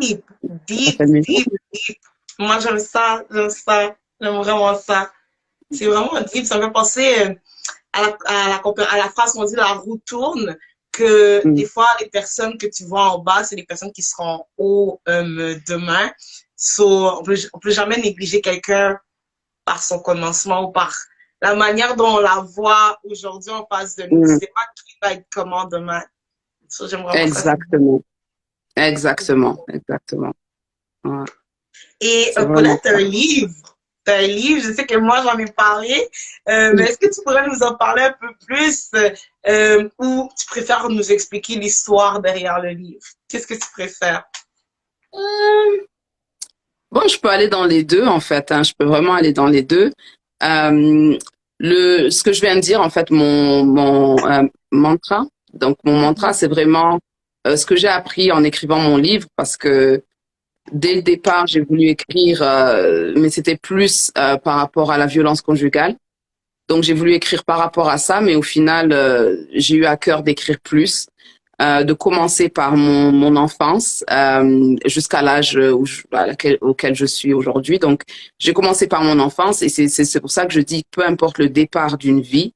Deep, la deep, fin de mes jours. deep, deep. Moi, j'aime ça, j'aime vraiment ça. C'est vraiment deep, ça me fait penser à la phrase qu'on dit la roue tourne, que Mm. des fois, les personnes que tu vois en bas, c'est les personnes qui seront en haut demain. So, on peut jamais négliger quelqu'un par son commencement ou par la manière dont on la voit aujourd'hui en face de nous. Tu Mm. sais pas qui va être comment demain. So, j'aime vraiment ça. Exactement. Exactement. Exactement. Ouais, Et c'est vraiment Paulette, un livre. t'as un livre. Je sais que moi, j'en ai parlé. Mais est-ce que tu pourrais nous en parler un peu plus ou tu préfères nous expliquer l'histoire derrière le livre? Qu'est-ce que tu préfères? Bon, je peux aller dans les deux, en fait, hein. Je peux vraiment aller dans les deux. Euh, ce que je viens de dire, en fait, mon mantra. Donc, mon mantra, c'est vraiment ce que j'ai appris en écrivant mon livre, parce que dès le départ, j'ai voulu écrire, mais c'était plus par rapport à la violence conjugale. Donc, j'ai voulu écrire par rapport à ça, mais au final, j'ai eu à cœur d'écrire plus, de commencer par mon enfance jusqu'à l'âge auquel je suis aujourd'hui. Donc, j'ai commencé par mon enfance et c'est pour ça que je dis, peu importe le départ d'une vie,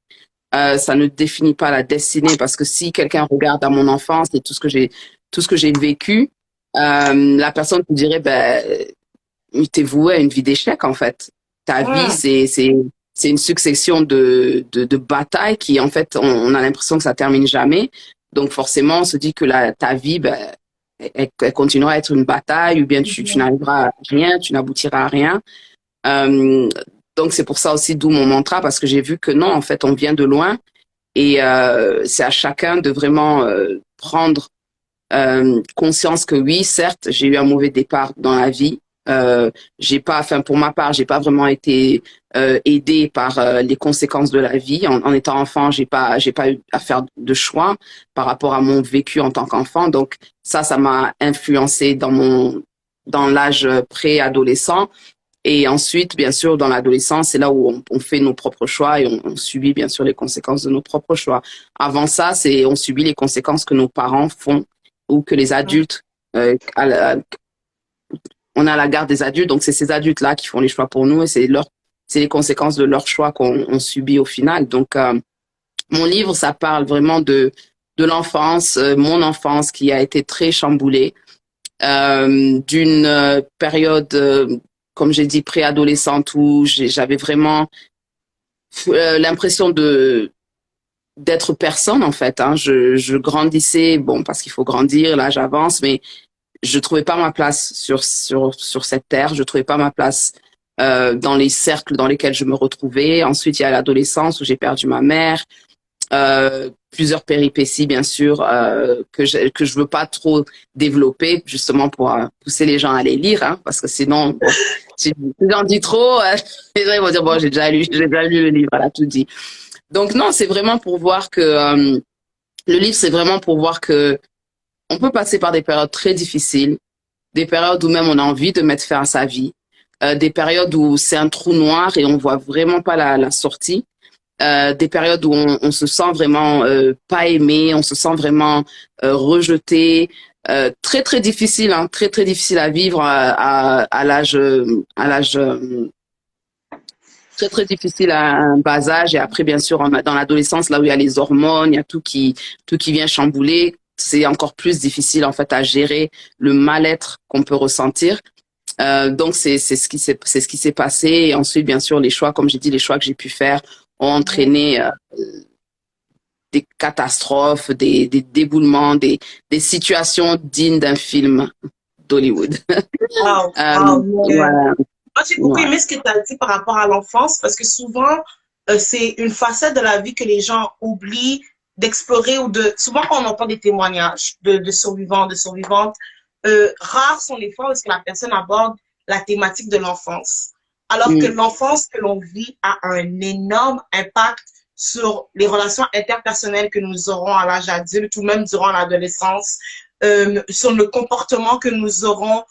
ça ne définit pas la destinée parce que si quelqu'un regarde à mon enfance et tout ce que j'ai vécu, la personne te dirait, ben, t'es voué à une vie d'échec, en fait. Ta vie, Ouais. c'est une succession de batailles qui, en fait, on a l'impression que ça termine jamais. Donc, forcément, on se dit que ta vie, ben, elle continuera à être une bataille ou bien tu n'arriveras à rien, tu n'aboutiras à rien. Euh, donc, c'est pour ça aussi, d'où mon mantra, parce que j'ai vu que non, en fait, on vient de loin et c'est à chacun de vraiment prendre conscience que oui, certes, j'ai eu un mauvais départ dans la vie. J'ai pas, enfin pour ma part, j'ai pas vraiment été aidée par les conséquences de la vie. En étant enfant, j'ai pas eu à faire de choix par rapport à mon vécu en tant qu'enfant. Donc ça m'a influencé dans l'âge préadolescent. Et ensuite, bien sûr, dans l'adolescence, c'est là où on fait nos propres choix et on subit bien sûr les conséquences de nos propres choix. Avant ça, on subit les conséquences que nos parents font ou que les adultes, on a la garde des adultes, donc c'est ces adultes-là qui font les choix pour nous et c'est les conséquences de leurs choix qu'on subit au final. Donc, mon livre, ça parle vraiment de l'enfance, mon enfance qui a été très chamboulée, d'une période, comme j'ai dit, préadolescente où j'avais vraiment l'impression d'être personne en fait. Hein. Je grandissais, bon parce qu'il faut grandir, là j'avance, mais je trouvais pas ma place sur cette terre. Je trouvais pas ma place dans les cercles dans lesquels je me retrouvais. Ensuite il y a l'adolescence où j'ai perdu ma mère. Plusieurs péripéties bien sûr que je veux pas trop développer justement pour pousser les gens à les lire hein, parce que sinon bon, si j'en dis trop les gens ils vont dire bon j'ai déjà lu le livre, elle a tout dit. Donc non, c'est vraiment pour voir que le livre, c'est vraiment pour voir que on peut passer par des périodes très difficiles, des périodes où même on a envie de mettre fin à sa vie, des périodes où c'est un trou noir et on voit vraiment pas la sortie, des périodes où on se sent vraiment pas aimé, on se sent vraiment rejeté, très très difficile, hein, très très difficile à vivre à l'âge très très difficile à un bas âge et après bien sûr dans l'adolescence là où il y a les hormones, il y a tout qui vient chambouler, c'est encore plus difficile en fait à gérer le mal-être qu'on peut ressentir. Donc c'est ce qui s'est passé et ensuite bien sûr les choix comme j'ai dit les choix que j'ai pu faire ont entraîné des catastrophes, des déboulements, des situations dignes d'un film d'Hollywood. Wow, wow. Voilà, Moi, j'ai beaucoup ouais. aimé ce que tu as dit par rapport à l'enfance parce que souvent, c'est une facette de la vie que les gens oublient d'explorer ou de. Souvent, quand on entend des témoignages de survivants, de survivantes, rares sont les fois où est-ce que la personne aborde la thématique de l'enfance. Alors que Mm, l'enfance que l'on vit a un énorme impact sur les relations interpersonnelles que nous aurons à l'âge adulte ou même durant l'adolescence, sur le comportement que nous aurons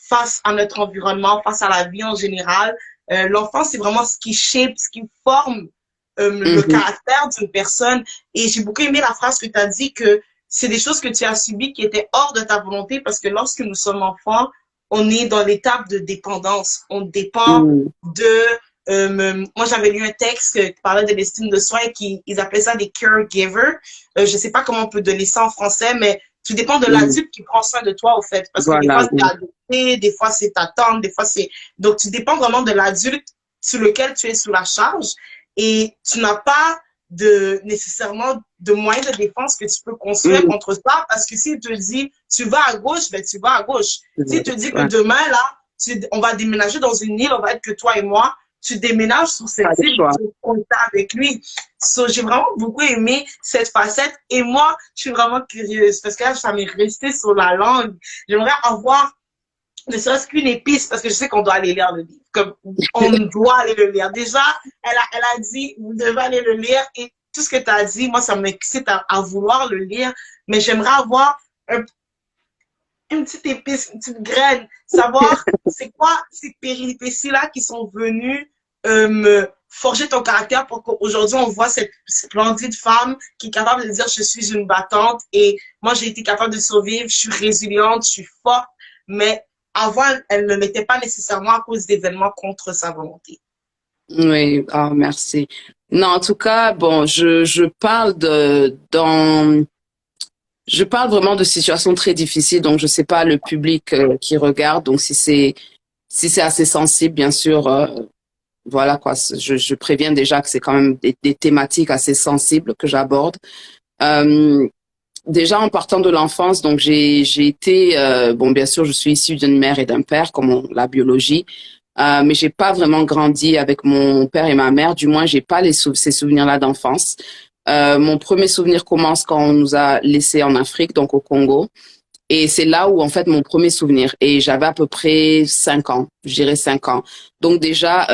face à notre environnement, face à la vie en général. L'enfance, c'est vraiment ce qui shape, ce qui forme le mhm, caractère d'une personne. Et j'ai beaucoup aimé la phrase que tu as dit que c'est des choses que tu as subies qui étaient hors de ta volonté parce que lorsque nous sommes enfants, on est dans l'étape de dépendance. On dépend mm, de... moi, j'avais lu un texte qui parlait de l'estime de soi et ils appelaient ça des caregivers. Je ne sais pas comment on peut donner ça en français, mais tu dépends de mm. l'adulte qui prend soin de toi, au fait. Parce que des Voilà. fois, c'est adopté, des fois, c'est ta tante, des fois, c'est... Donc, tu dépends vraiment de l'adulte sur lequel tu es sous la charge et tu n'as pas nécessairement de moyens de défense que tu peux construire Mm, contre ça parce que s'il te dit tu vas à gauche, ben tu vas à gauche. S'il te dit que ouais. demain, là, on va déménager dans une île, on va être que toi et moi. Tu déménages sur cette Pas le île, choix. tu es contact avec lui. So, j'ai vraiment beaucoup aimé cette facette. Et moi, je suis vraiment curieuse parce que là, ça m'est resté sur la langue. J'aimerais avoir ne serait-ce qu'une épice, parce que je sais qu'on doit aller lire le livre. Comme on doit aller le lire. Déjà, elle a dit, vous devez aller le lire. Et tout ce que tu as dit, moi, ça m'excite à vouloir le lire. Mais j'aimerais avoir une petite épice, une petite graine. Savoir c'est quoi ces péripéties-là qui sont venues me forger ton caractère pour qu'aujourd'hui, on voit cette splendide femme qui est capable de dire je suis une battante et moi, j'ai été capable de survivre, je suis résiliente, je suis forte. Mais avant, elle ne l'était pas nécessairement à cause d'événements contre sa volonté. Oui, ah, merci. Non, en tout cas, bon, je parle vraiment de situations très difficiles, donc je sais pas le public qui regarde, donc si c'est assez sensible, bien sûr, voilà quoi. Je préviens déjà que c'est quand même des thématiques assez sensibles que j'aborde. Euh, Déjà en partant de l'enfance, donc j'ai été bon, bien sûr, je suis issue d'une mère et d'un père, comme la biologie. Mais j'ai pas vraiment grandi avec mon père et ma mère. Du moins, j'ai pas ces souvenirs-là d'enfance. Mon premier souvenir commence quand on nous a laissés en Afrique, donc au Congo. Et c'est là où, en fait, mon premier souvenir. Et j'avais à peu près 5 ans, je dirais 5 ans. Donc déjà,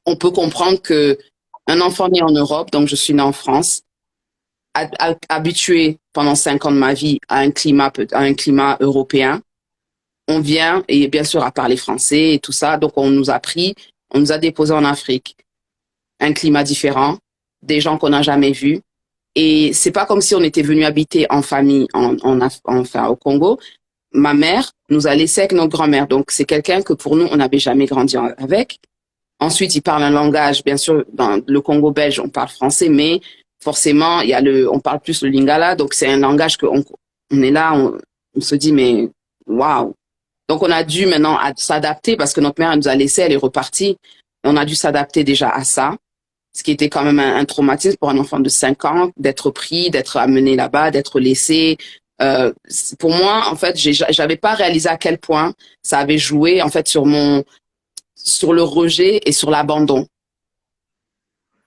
on peut comprendre que un enfant né en Europe, donc je suis née en France, habitué pendant 5 ans de ma vie à un climat européen, on vient, et bien sûr à parler français et tout ça, donc on nous a déposés en Afrique. Un climat différent, des gens qu'on n'a jamais vus. Et c'est pas comme si on était venu habiter en famille enfin, au Congo. Ma mère nous a laissés avec notre grand-mère. Donc, c'est quelqu'un que pour nous, on n'avait jamais grandi avec. Ensuite, il parle un langage, bien sûr, dans le Congo belge, on parle français, mais forcément, on parle plus le lingala. Donc, c'est un langage on est là, on se dit, mais waouh! Donc, on a dû maintenant s'adapter parce que notre mère elle nous a laissés, elle est repartie. On a dû s'adapter déjà à ça, ce qui était quand même un traumatisme pour un enfant de 5 ans, d'être pris, d'être amené là-bas, d'être laissé. Pour moi, en fait, j'avais pas réalisé à quel point ça avait joué, en fait, sur le rejet et sur l'abandon.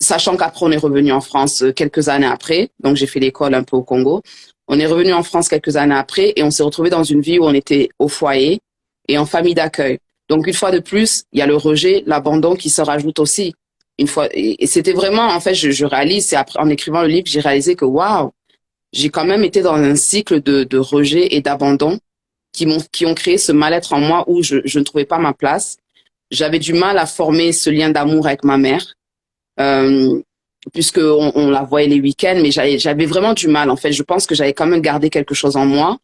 Sachant qu'après, on est revenu en France quelques années après. Donc, j'ai fait l'école un peu au Congo. On est revenu en France quelques années après et on s'est retrouvé dans une vie où on était au foyer et en famille d'accueil. Donc, une fois de plus, il y a le rejet, l'abandon qui se rajoute aussi. Une fois, et c'était vraiment, en fait, je réalise, c'est après, en écrivant le livre, j'ai réalisé que waouh, j'ai quand même été dans un cycle de rejet et d'abandon qui ont créé ce mal-être en moi où je ne trouvais pas ma place. J'avais du mal à former ce lien d'amour avec ma mère, puisque on la voyait les week-ends, mais j'avais vraiment du mal. En fait, je pense que j'avais quand même gardé quelque chose en moi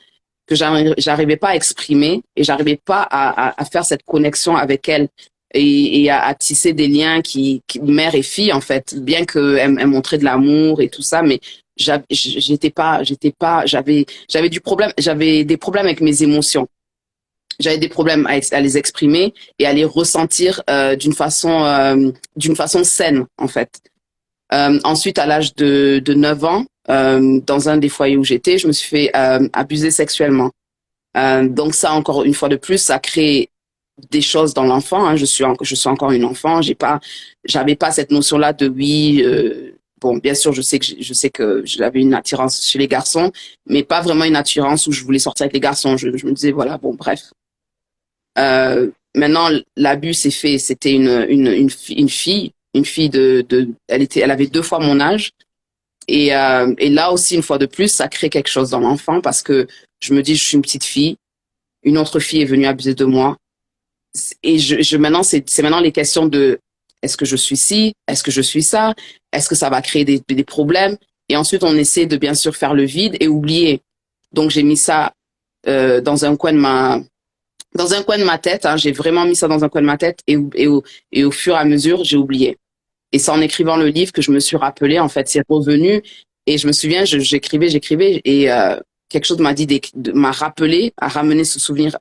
que j'arrivais pas à exprimer et j'arrivais pas à faire cette connexion avec elle et à tisser des liens mère et fille en fait, bien que elle montrait de l'amour et tout ça, mais j'avais des problèmes avec mes émotions. J'avais des problèmes à les exprimer et à les ressentir d'une façon saine en fait. Ensuite, à l'âge de 9 ans, dans un des foyers où j'étais, je me suis fait abuser sexuellement. Donc ça, encore une fois de plus, ça crée des choses dans l'enfant. Hein. Je suis encore une enfant. J'avais pas cette notion-là de oui. Bon, bien sûr, je sais que j'avais une attirance chez les garçons, mais pas vraiment une attirance où je voulais sortir avec les garçons. Je me disais voilà, bon, bref. Maintenant, l'abus s'est fait. C'était une fille. Une fille elle avait 2 fois mon âge. Et là aussi, une fois de plus, ça crée quelque chose dans l'enfant parce que je me dis, je suis une petite fille. Une autre fille est venue abuser de moi. Et maintenant, c'est maintenant les questions de est-ce que je suis ci? Est-ce que je suis ça? Est-ce que ça va créer des problèmes? Et ensuite, on essaie de bien sûr faire le vide et oublier. Donc, j'ai mis ça dans un coin de ma tête. Hein. J'ai vraiment mis ça dans un coin de ma tête et au fur et à mesure, j'ai oublié. Et c'est en écrivant le livre que je me suis rappelé, en fait, c'est revenu. Et je me souviens, j'écrivais, et quelque chose m'a rappelé, a ramené ce souvenir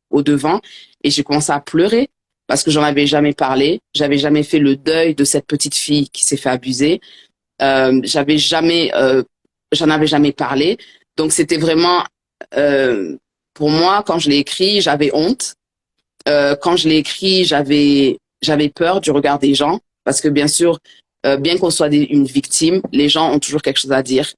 au devant. Et j'ai commencé à pleurer parce que j'en avais jamais parlé. J'avais jamais fait le deuil de cette petite fille qui s'est fait abuser. J'en avais jamais parlé. Donc c'était vraiment, pour moi, quand je l'ai écrit, j'avais honte. Quand je l'ai écrit, j'avais peur du regard des gens parce que bien sûr, bien qu'on soit une victime, les gens ont toujours quelque chose à dire.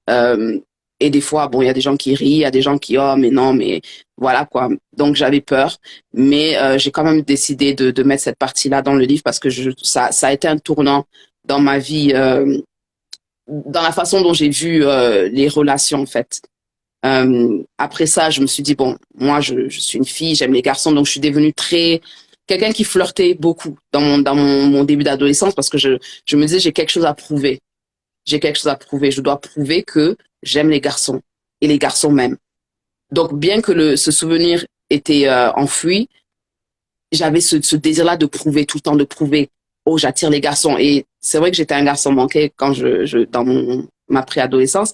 Et des fois, bon, il y a des gens qui rient, il y a des gens qui oh mais non, mais voilà quoi. Donc j'avais peur, mais j'ai quand même décidé de mettre cette partie-là dans le livre parce que ça a été un tournant dans ma vie, dans la façon dont j'ai vu les relations en fait. Après ça, je me suis dit, bon, moi, je suis une fille, j'aime les garçons, donc je suis devenue quelqu'un qui flirtait beaucoup mon début d'adolescence parce que je me disais, j'ai quelque chose à prouver. J'ai quelque chose à prouver. Je dois prouver que j'aime les garçons et les garçons m'aiment. Donc, bien que ce souvenir était enfoui, j'avais ce désir-là de prouver tout le temps, de prouver, oh, j'attire les garçons. Et c'est vrai que j'étais un garçon manqué quand dans ma préadolescence.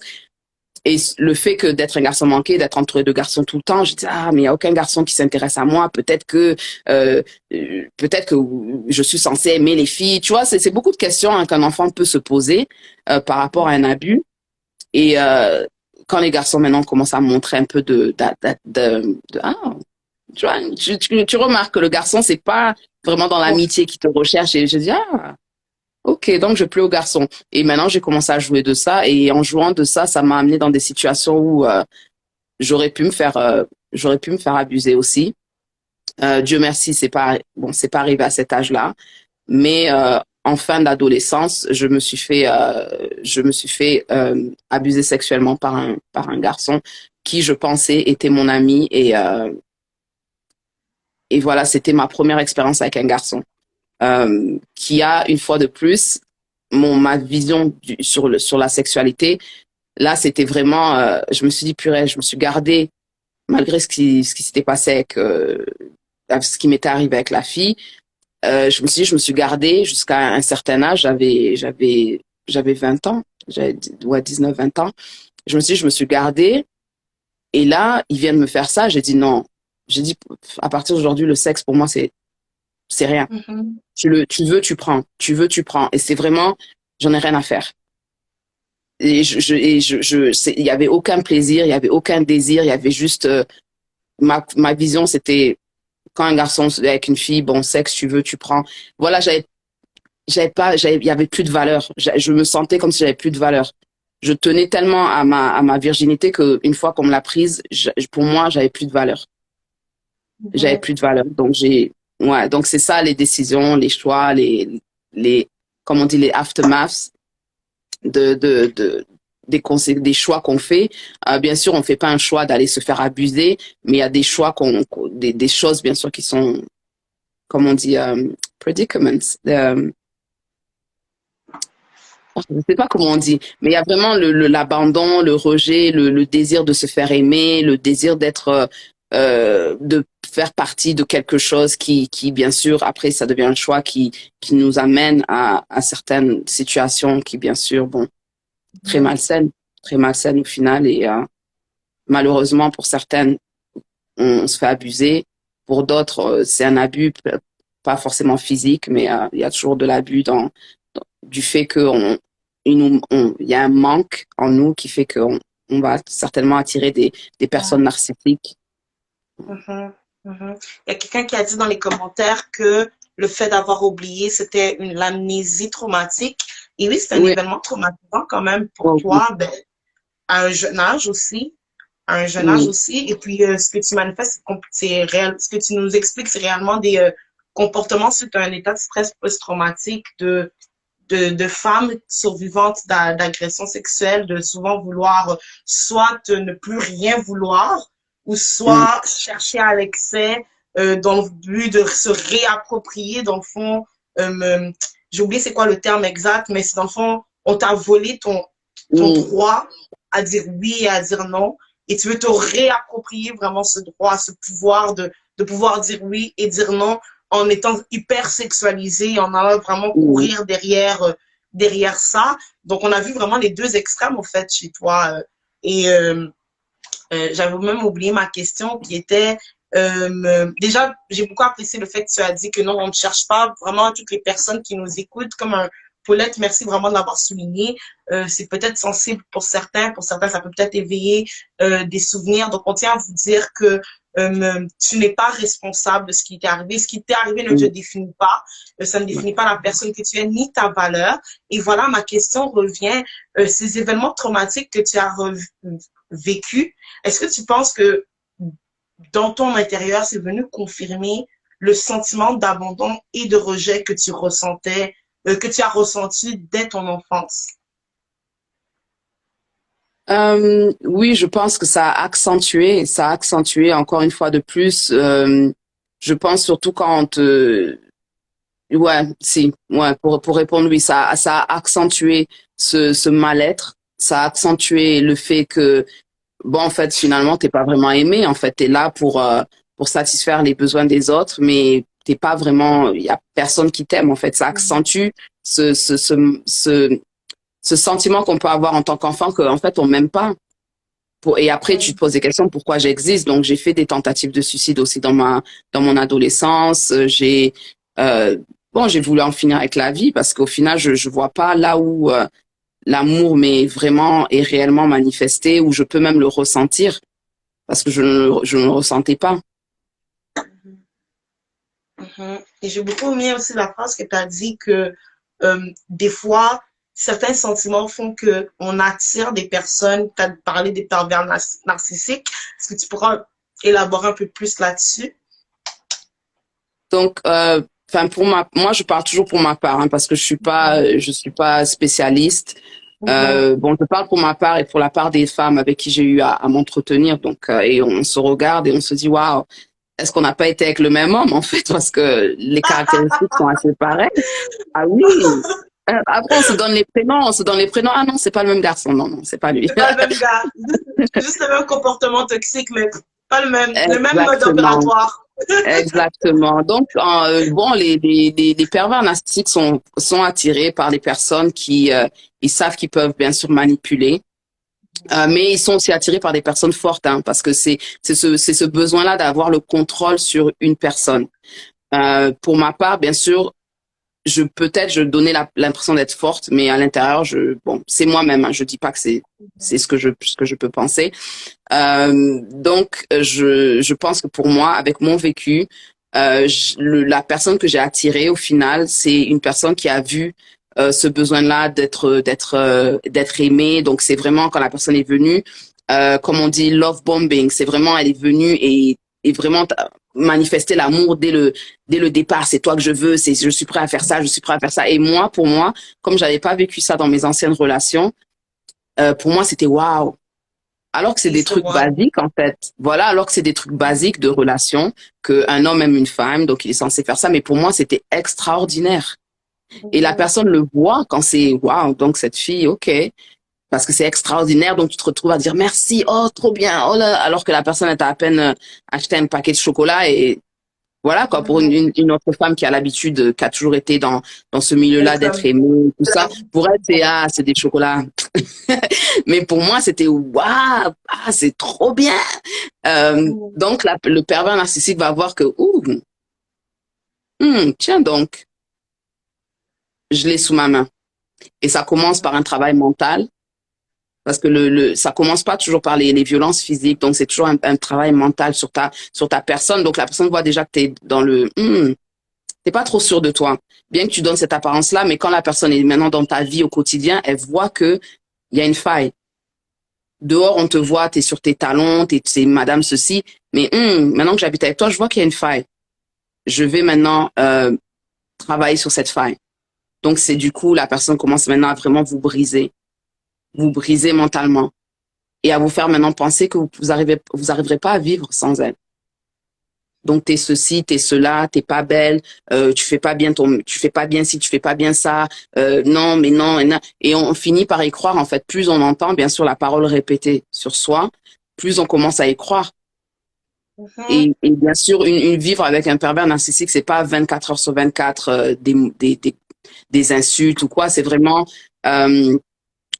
Et le fait que d'être un garçon manqué, d'être entouré de garçons tout le temps, je dis ah mais il y a aucun garçon qui s'intéresse à moi. Peut-être que je suis censée aimer les filles. Tu vois, c'est beaucoup de questions hein, qu'un enfant peut se poser par rapport à un abus. Et quand les garçons maintenant commencent à montrer un peu ah tu vois, tu remarques que le garçon c'est pas vraiment dans l'amitié qui te recherche. Et je dis ah ok, donc je plais aux garçons. Et maintenant, j'ai commencé à jouer de ça. Et en jouant de ça, ça m'a amené dans des situations où j'aurais pu me faire abuser aussi. Dieu merci, c'est pas arrivé à cet âge-là. Mais en fin d'adolescence, je me suis fait abuser sexuellement par un garçon qui, je pensais, était mon ami. Et voilà, c'était ma première expérience avec un garçon. Qui a une fois de plus ma vision sur la sexualité. Là, c'était vraiment, je me suis dit purée, je me suis gardée malgré ce qui s'était passé avec ce qui m'était arrivé avec la fille. Je me suis dit, je me suis gardée jusqu'à un certain âge. J'avais 20 ans, j'avais ouais, 19, 20 ans. Je me suis dit, je me suis gardée. Et là, ils viennent me faire ça. J'ai dit non. J'ai dit, à partir d'aujourd'hui, le sexe, pour moi, c'est rien. Mhm. Tu veux, tu prends. Tu veux, tu prends. Et c'est vraiment, j'en ai rien à faire. Et il y avait aucun plaisir, il y avait aucun désir, il y avait juste, ma vision, c'était quand un garçon est avec une fille, bon, sexe, tu veux, tu prends. Voilà, il y avait plus de valeur. Je me sentais comme si j'avais plus de valeur. Je tenais tellement à ma virginité que une fois qu'on me l'a prise, pour moi, j'avais plus de valeur. J'avais Mhm. plus de valeur. Ouais, donc c'est ça les décisions, les choix, comme on dit, les aftermaths des choix qu'on fait. Bien sûr, on fait pas un choix d'aller se faire abuser, mais il y a des choix des choses, bien sûr, qui sont, comme on dit, predicaments. Je ne sais pas comment on dit, mais il y a vraiment l'abandon, le rejet, le désir de se faire aimer, le désir de faire partie de quelque chose qui, bien sûr, après, ça devient un choix qui nous amène à certaines situations qui, bien sûr, bon, Mhm. très malsaines au final. Et malheureusement, pour certaines, on se fait abuser. Pour d'autres, c'est un abus, pas forcément physique, mais il y a toujours de l'abus du fait il y a un manque en nous qui fait on va certainement attirer des personnes narcissiques. Mhm. Mhm. Il y a quelqu'un qui a dit dans les commentaires que le fait d'avoir oublié, c'était l'amnésie traumatique. Et oui, c'est un Oui, événement traumatisant quand même pour oh, oui, toi, ben, à un jeune âge aussi. À un jeune âge oui, aussi. Et puis, ce que tu manifestes, c'est réel. Ce que tu nous expliques, c'est réellement des comportements suite à un état de stress post-traumatique de femmes survivantes d'agressions sexuelles, de souvent vouloir soit ne plus rien vouloir, ou mm, soit chercher à l'excès dans le but de se réapproprier, dans le fond, j'ai oublié c'est quoi le terme exact, mais c'est dans le fond, on t'a volé ton oui, droit à dire oui et à dire non, et tu veux te réapproprier vraiment ce droit, ce pouvoir de pouvoir dire oui et dire non en étant hyper sexualisé, en allant vraiment oui, courir derrière ça. Donc, on a vu vraiment les deux extrêmes, au fait, chez toi. Et j'avais même oublié ma question qui était, déjà, j'ai beaucoup apprécié le fait que tu as dit que non, on ne cherche pas vraiment toutes les personnes qui nous écoutent comme un Paulette, merci vraiment de l'avoir souligné. C'est peut-être sensible pour certains ça peut peut-être éveiller des souvenirs. Donc, on tient à vous dire que tu n'es pas responsable de ce qui t'est arrivé. Ce qui t'est arrivé ne te définit pas. Ça ne définit pas la personne que tu es ni ta valeur. Et voilà, ma question revient. Ces événements traumatiques que tu as vécus, est-ce que tu penses que dans ton intérieur, c'est venu confirmer le sentiment d'abandon et de rejet que tu ressentais, que tu as ressenti dès ton enfance? Oui, je pense que ça a accentué encore une fois de plus. Je pense surtout quand ouais, si, ouais, pour répondre, oui, ça a accentué ce mal-être, ça a accentué le fait que, bon, en fait, finalement, t'es pas vraiment aimé, en fait, t'es là pour satisfaire les besoins des autres, mais t'es pas vraiment, il y a personne qui t'aime, en fait, ça accentue ce, ce, ce, ce, ce sentiment qu'on peut avoir en tant qu'enfant que, en fait, on m'aime pas. Et après, tu te poses des questions, pourquoi j'existe? Donc, j'ai fait des tentatives de suicide aussi dans mon adolescence. Euh, bon, j'ai voulu en finir avec la vie parce qu'au final, je vois pas là où l'amour m'est vraiment et réellement manifesté, où je peux même le ressentir parce que je ne le ressentais pas. Et j'ai beaucoup aimé aussi la phrase que tu as dit que des fois, certains sentiments font que on attire des personnes. Tu as parlé des pervers narcissiques. Est-ce que tu pourras élaborer un peu plus là-dessus? Donc, enfin moi, je parle toujours pour ma part, hein, parce que je suis pas spécialiste. Bon, je parle pour ma part et pour la part des femmes avec qui j'ai eu à m'entretenir. Donc, et on se regarde et on se dit, waouh, est-ce qu'on n'a pas été avec le même homme en fait, parce que les caractéristiques sont assez pareilles. Ah oui. Après, on se donne les prénoms, on se donne les prénoms. Ah non, c'est pas le même garçon. Non, non, c'est pas lui. C'est pas le même gars. Juste le même comportement toxique, mais pas le même mode Exactement. opératoire. Exactement. Donc, bon, les pervers narcissiques sont attirés par les personnes qui ils savent qu'ils peuvent bien sûr manipuler, mais ils sont aussi attirés par des personnes fortes, hein, parce que c'est ce besoin-là d'avoir le contrôle sur une personne. Pour ma part, bien sûr, je donnais l'impression d'être forte, mais à l'intérieur, bon, c'est moi-même. Hein, je dis pas que c'est ce que je peux penser. Donc, je pense que pour moi, avec mon vécu, la personne que j'ai attirée au final, c'est une personne qui a vu ce besoin-là d'être aimée. Donc, c'est vraiment quand la personne est venue, comme on dit, love bombing. C'est vraiment, elle est venue et vraiment manifester l'amour dès le départ. C'est toi que je veux. Je suis prêt à faire ça. Je suis prêt à faire ça. Et moi, pour moi, comme j'avais pas vécu ça dans mes anciennes relations, pour moi, c'était waouh. Alors que c'est Et des c'est trucs moi. basiques, en fait. Voilà, alors que c'est des trucs basiques de relation, qu'un homme aime une femme, donc il est censé faire ça. Mais pour moi, c'était extraordinaire. Et la personne le voit quand c'est, waouh, donc cette fille, ok. Parce que c'est extraordinaire, donc tu te retrouves à dire merci, oh, trop bien, oh là, alors que la personne, elle t'a à peine acheté un paquet de chocolat et voilà, quoi, pour une autre femme qui a l'habitude, qui a toujours été dans ce milieu-là Être d'être aimée, tout ça. Pour elle, c'est des chocolats. Mais pour moi, c'était waouh, ah, c'est trop bien. Donc, le pervers narcissique va voir que, ouh, tiens donc, je l'ai sous ma main. Et ça commence par un travail mental, parce que ça commence pas toujours par les violences physiques. Donc, c'est toujours un travail mental sur ta personne. Donc, la personne voit déjà que t'es dans t'es pas trop sûr de toi. Bien que tu donnes cette apparence-là, mais quand la personne est maintenant dans ta vie au quotidien, elle voit que il y a une faille. Dehors, on te voit, t'es sur tes talons, c'est madame ceci. Mais maintenant que j'habite avec toi, je vois qu'il y a une faille. Je vais maintenant travailler sur cette faille. Donc, c'est du coup, la personne commence maintenant à vraiment vous briser mentalement et à vous faire maintenant penser que vous arriverez pas à vivre sans elle. Donc, t'es ceci, t'es cela, t'es pas belle, tu fais pas bien ci, tu fais pas bien ça, non, mais non, et, non. Et on finit par y croire, en fait. Plus on entend, bien sûr, la parole répétée sur soi, plus on commence à y croire. Et bien sûr, vivre avec un pervers narcissique, c'est pas 24 heures sur 24 des insultes ou quoi. C'est vraiment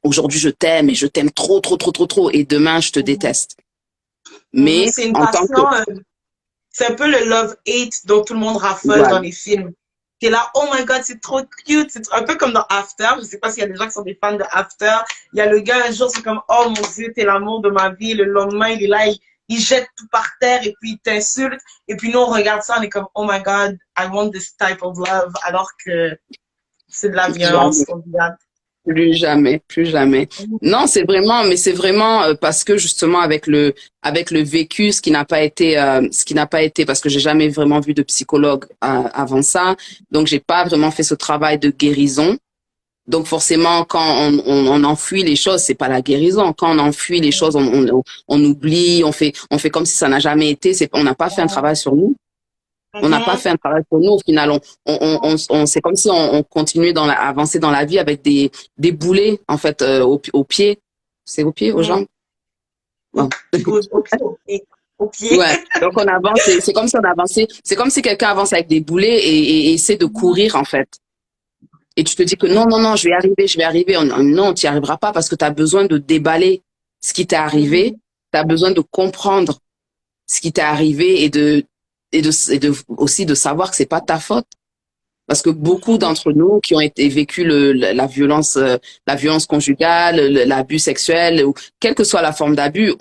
aujourd'hui je t'aime et je t'aime trop, trop, trop, trop, trop. Et demain je te déteste. Mais C'est une en tant que passion, c'est un peu le love-hate dont tout le monde raffole voilà, dans les films. T'es là, oh my god, c'est trop cute. C'est un peu comme dans After. Je sais pas s'il y a des gens qui sont des fans de After. Il y a le gars, un jour, c'est comme, oh mon Dieu, t'es l'amour de ma vie. Le lendemain, il est là, ils jettent tout par terre et puis ils t'insultent. Et puis nous, on regarde ça, on est comme, oh my God, I want this type of love, alors que c'est de la violence. Plus jamais, plus jamais. Non, mais c'est vraiment parce que justement avec le vécu, ce qui n'a pas été, parce que j'ai jamais vraiment vu de psychologue avant ça, donc j'ai pas vraiment fait ce travail de guérison. Donc forcément, quand on enfuit les choses, c'est pas la guérison. Quand on enfuit les choses, on oublie, on fait comme si ça n'a jamais été. On n'a pas fait un travail sur nous. On n'a pas fait un travail sur nous. Au final, c'est comme si on continuait avancer dans la vie avec des boulets, en fait, au pied. C'est au pied, aux jambes? Bon. Au pied. Ouais. Donc, on avance. C'est comme si on avançait. C'est comme si quelqu'un avance avec des boulets et essaie de courir, en fait. Et tu te dis que non, non, non, je vais arriver. Non, tu n'y arriveras pas parce que tu as besoin de déballer ce qui t'est arrivé. Tu as besoin de comprendre ce qui t'est arrivé et aussi de savoir que c'est pas ta faute. Parce que beaucoup d'entre nous qui ont été vécu la violence conjugale, l'abus sexuel, ou quelle que soit la forme d'abus,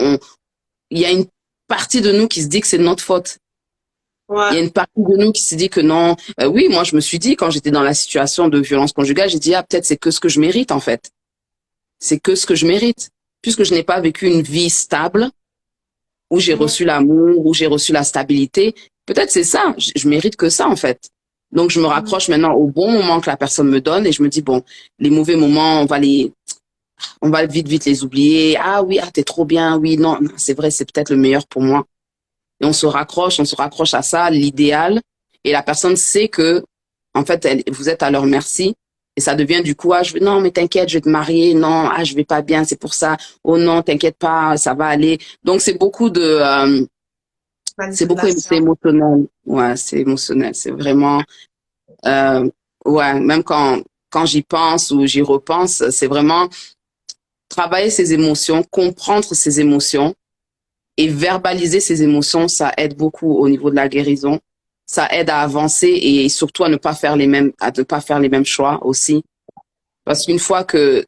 il y a une partie de nous qui se dit que c'est de notre faute. Ouais. Il y a une partie de nous qui se dit que non. Oui, moi je me suis dit quand j'étais dans la situation de violence conjugale, j'ai dit peut-être c'est que ce que je mérite en fait. C'est que ce que je mérite, puisque je n'ai pas vécu une vie stable où j'ai reçu l'amour, où j'ai reçu la stabilité. Peut-être c'est ça. Je mérite que ça en fait. Donc je me raccroche maintenant au bon moment que la personne me donne et je me dis bon, les mauvais moments, on va vite les oublier. Ah oui, t'es trop bien. Oui, non, c'est vrai, c'est peut-être le meilleur pour moi. Et on se raccroche à ça, l'idéal. Et la personne sait que, en fait, vous êtes à leur merci. Et ça devient du coup, non, mais t'inquiète, je vais te marier. Non, je vais pas bien, c'est pour ça. Oh non, t'inquiète pas, ça va aller. Donc, c'est beaucoup c'est émotionnel. Ouais, c'est émotionnel. C'est vraiment, ouais, même quand j'y pense ou j'y repense, c'est vraiment travailler ses émotions, comprendre ses émotions. Et verbaliser ses émotions, ça aide beaucoup au niveau de la guérison. Ça aide à avancer et surtout à ne pas faire les mêmes choix aussi. Parce qu'une fois que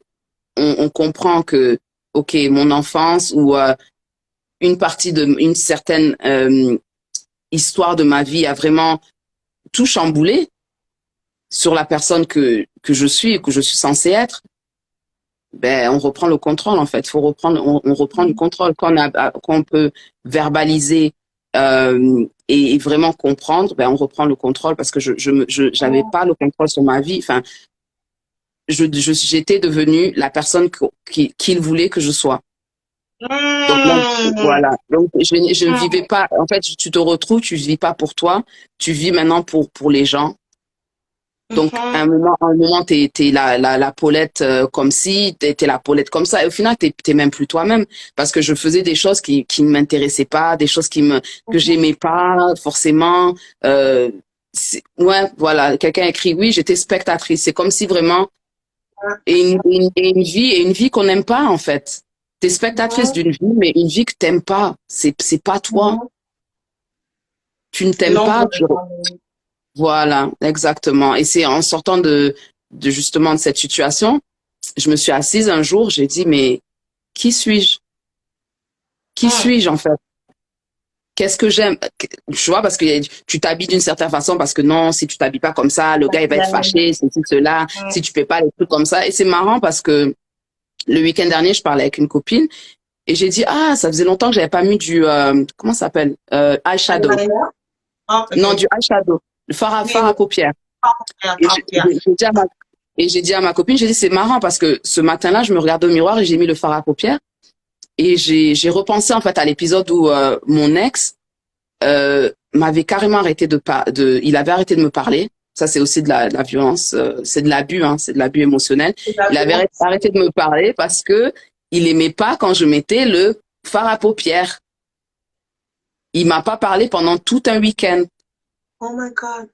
on comprend que, ok, mon enfance ou une certaine histoire de ma vie a vraiment tout chamboulé sur la personne que je suis et que je suis censée être, on reprend le contrôle en fait. On reprend du contrôle quand on peut verbaliser et vraiment comprendre. On reprend le contrôle parce que j'avais pas le contrôle sur ma vie. Enfin, j'étais devenue la personne qu'il voulait que je sois. Donc là, voilà. Donc je vivais pas. En fait, tu te retrouves, tu vis pas pour toi, tu vis maintenant pour les gens. Donc, à un moment, t'es la Paulette comme si, t'es la Paulette comme ça. Et au final, t'es même plus toi-même. Parce que je faisais des choses qui ne m'intéressaient pas, des choses que j'aimais pas, forcément. Ouais, voilà. Quelqu'un écrit, oui, j'étais spectatrice. C'est comme si vraiment, et une vie qu'on n'aime pas, en fait. T'es spectatrice d'une vie, mais une vie que t'aimes pas. C'est pas toi. Tu ne t'aimes pas, Voilà, exactement. Et c'est en sortant de justement de cette situation, je me suis assise un jour, j'ai dit, mais qui suis-je? Qui suis-je en fait? Qu'est-ce que j'aime? Tu vois, parce que tu t'habilles d'une certaine façon, parce que non, si tu t'habilles pas comme ça, le gars il va être fâché, c'est cela, si tu fais pas les trucs comme ça. Et c'est marrant parce que le week-end dernier, je parlais avec une copine et j'ai dit, ça faisait longtemps que j'avais pas mis du, comment ça s'appelle? Eyeshadow. Non, du eyeshadow. Le fard à paupières. Et j'ai dit à ma copine, j'ai dit, c'est marrant parce que ce matin-là, je me regardais au miroir et j'ai mis le fard à paupières. Et j'ai repensé en fait à l'épisode où mon ex m'avait carrément il avait arrêté de me parler. Ça, c'est aussi de la violence, c'est de l'abus, hein, c'est de l'abus émotionnel. Il avait arrêté de me parler parce que il aimait pas quand je mettais le fard à paupières. Il m'a pas parlé pendant tout un week-end. Oh my God.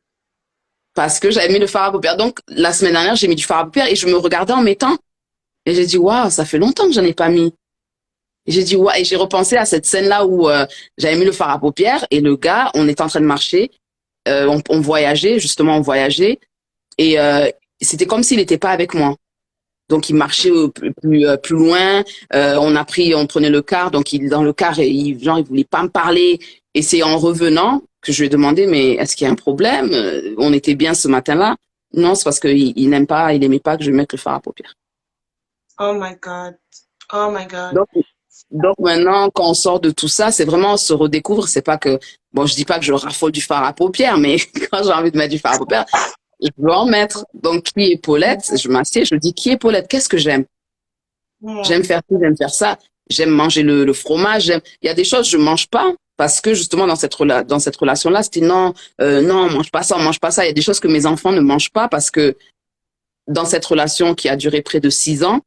Parce que j'avais mis le fard à paupières. Donc, la semaine dernière, j'ai mis du fard à paupières et je me regardais en mettant. Et j'ai dit, waouh, ça fait longtemps que j'en ai pas mis. Et j'ai dit, waouh, et j'ai repensé à cette scène-là où j'avais mis le fard à paupières et le gars, on était en train de marcher, on voyageait, justement, on voyageait. Et c'était comme s'il n'était pas avec moi. Donc, il marchait plus loin. On prenait le car. Donc, dans le car, il voulait pas me parler. Et c'est en revenant que je lui ai demandé, mais est-ce qu'il y a un problème? On était bien ce matin-là. Non, c'est parce qu'il aimait pas que je mette le fard à paupières. Oh my God. Oh my God. Donc, donc maintenant, quand on sort de tout ça, c'est vraiment on se redécouvre. C'est pas que, bon, je dis pas que je raffole du fard à paupières, mais quand j'ai envie de mettre du fard à paupières, je veux en mettre. Donc, qui est Paulette? Je m'assieds, je dis, qui est Paulette? Qu'est-ce que j'aime? J'aime faire ci, j'aime faire ça. J'aime manger le fromage. Il y a des choses que je mange pas parce que justement dans cette relation-là, c'était non, non, on mange pas ça, on mange pas ça. Il y a des choses que mes enfants ne mangent pas parce que dans cette relation qui a duré près de 6 ans,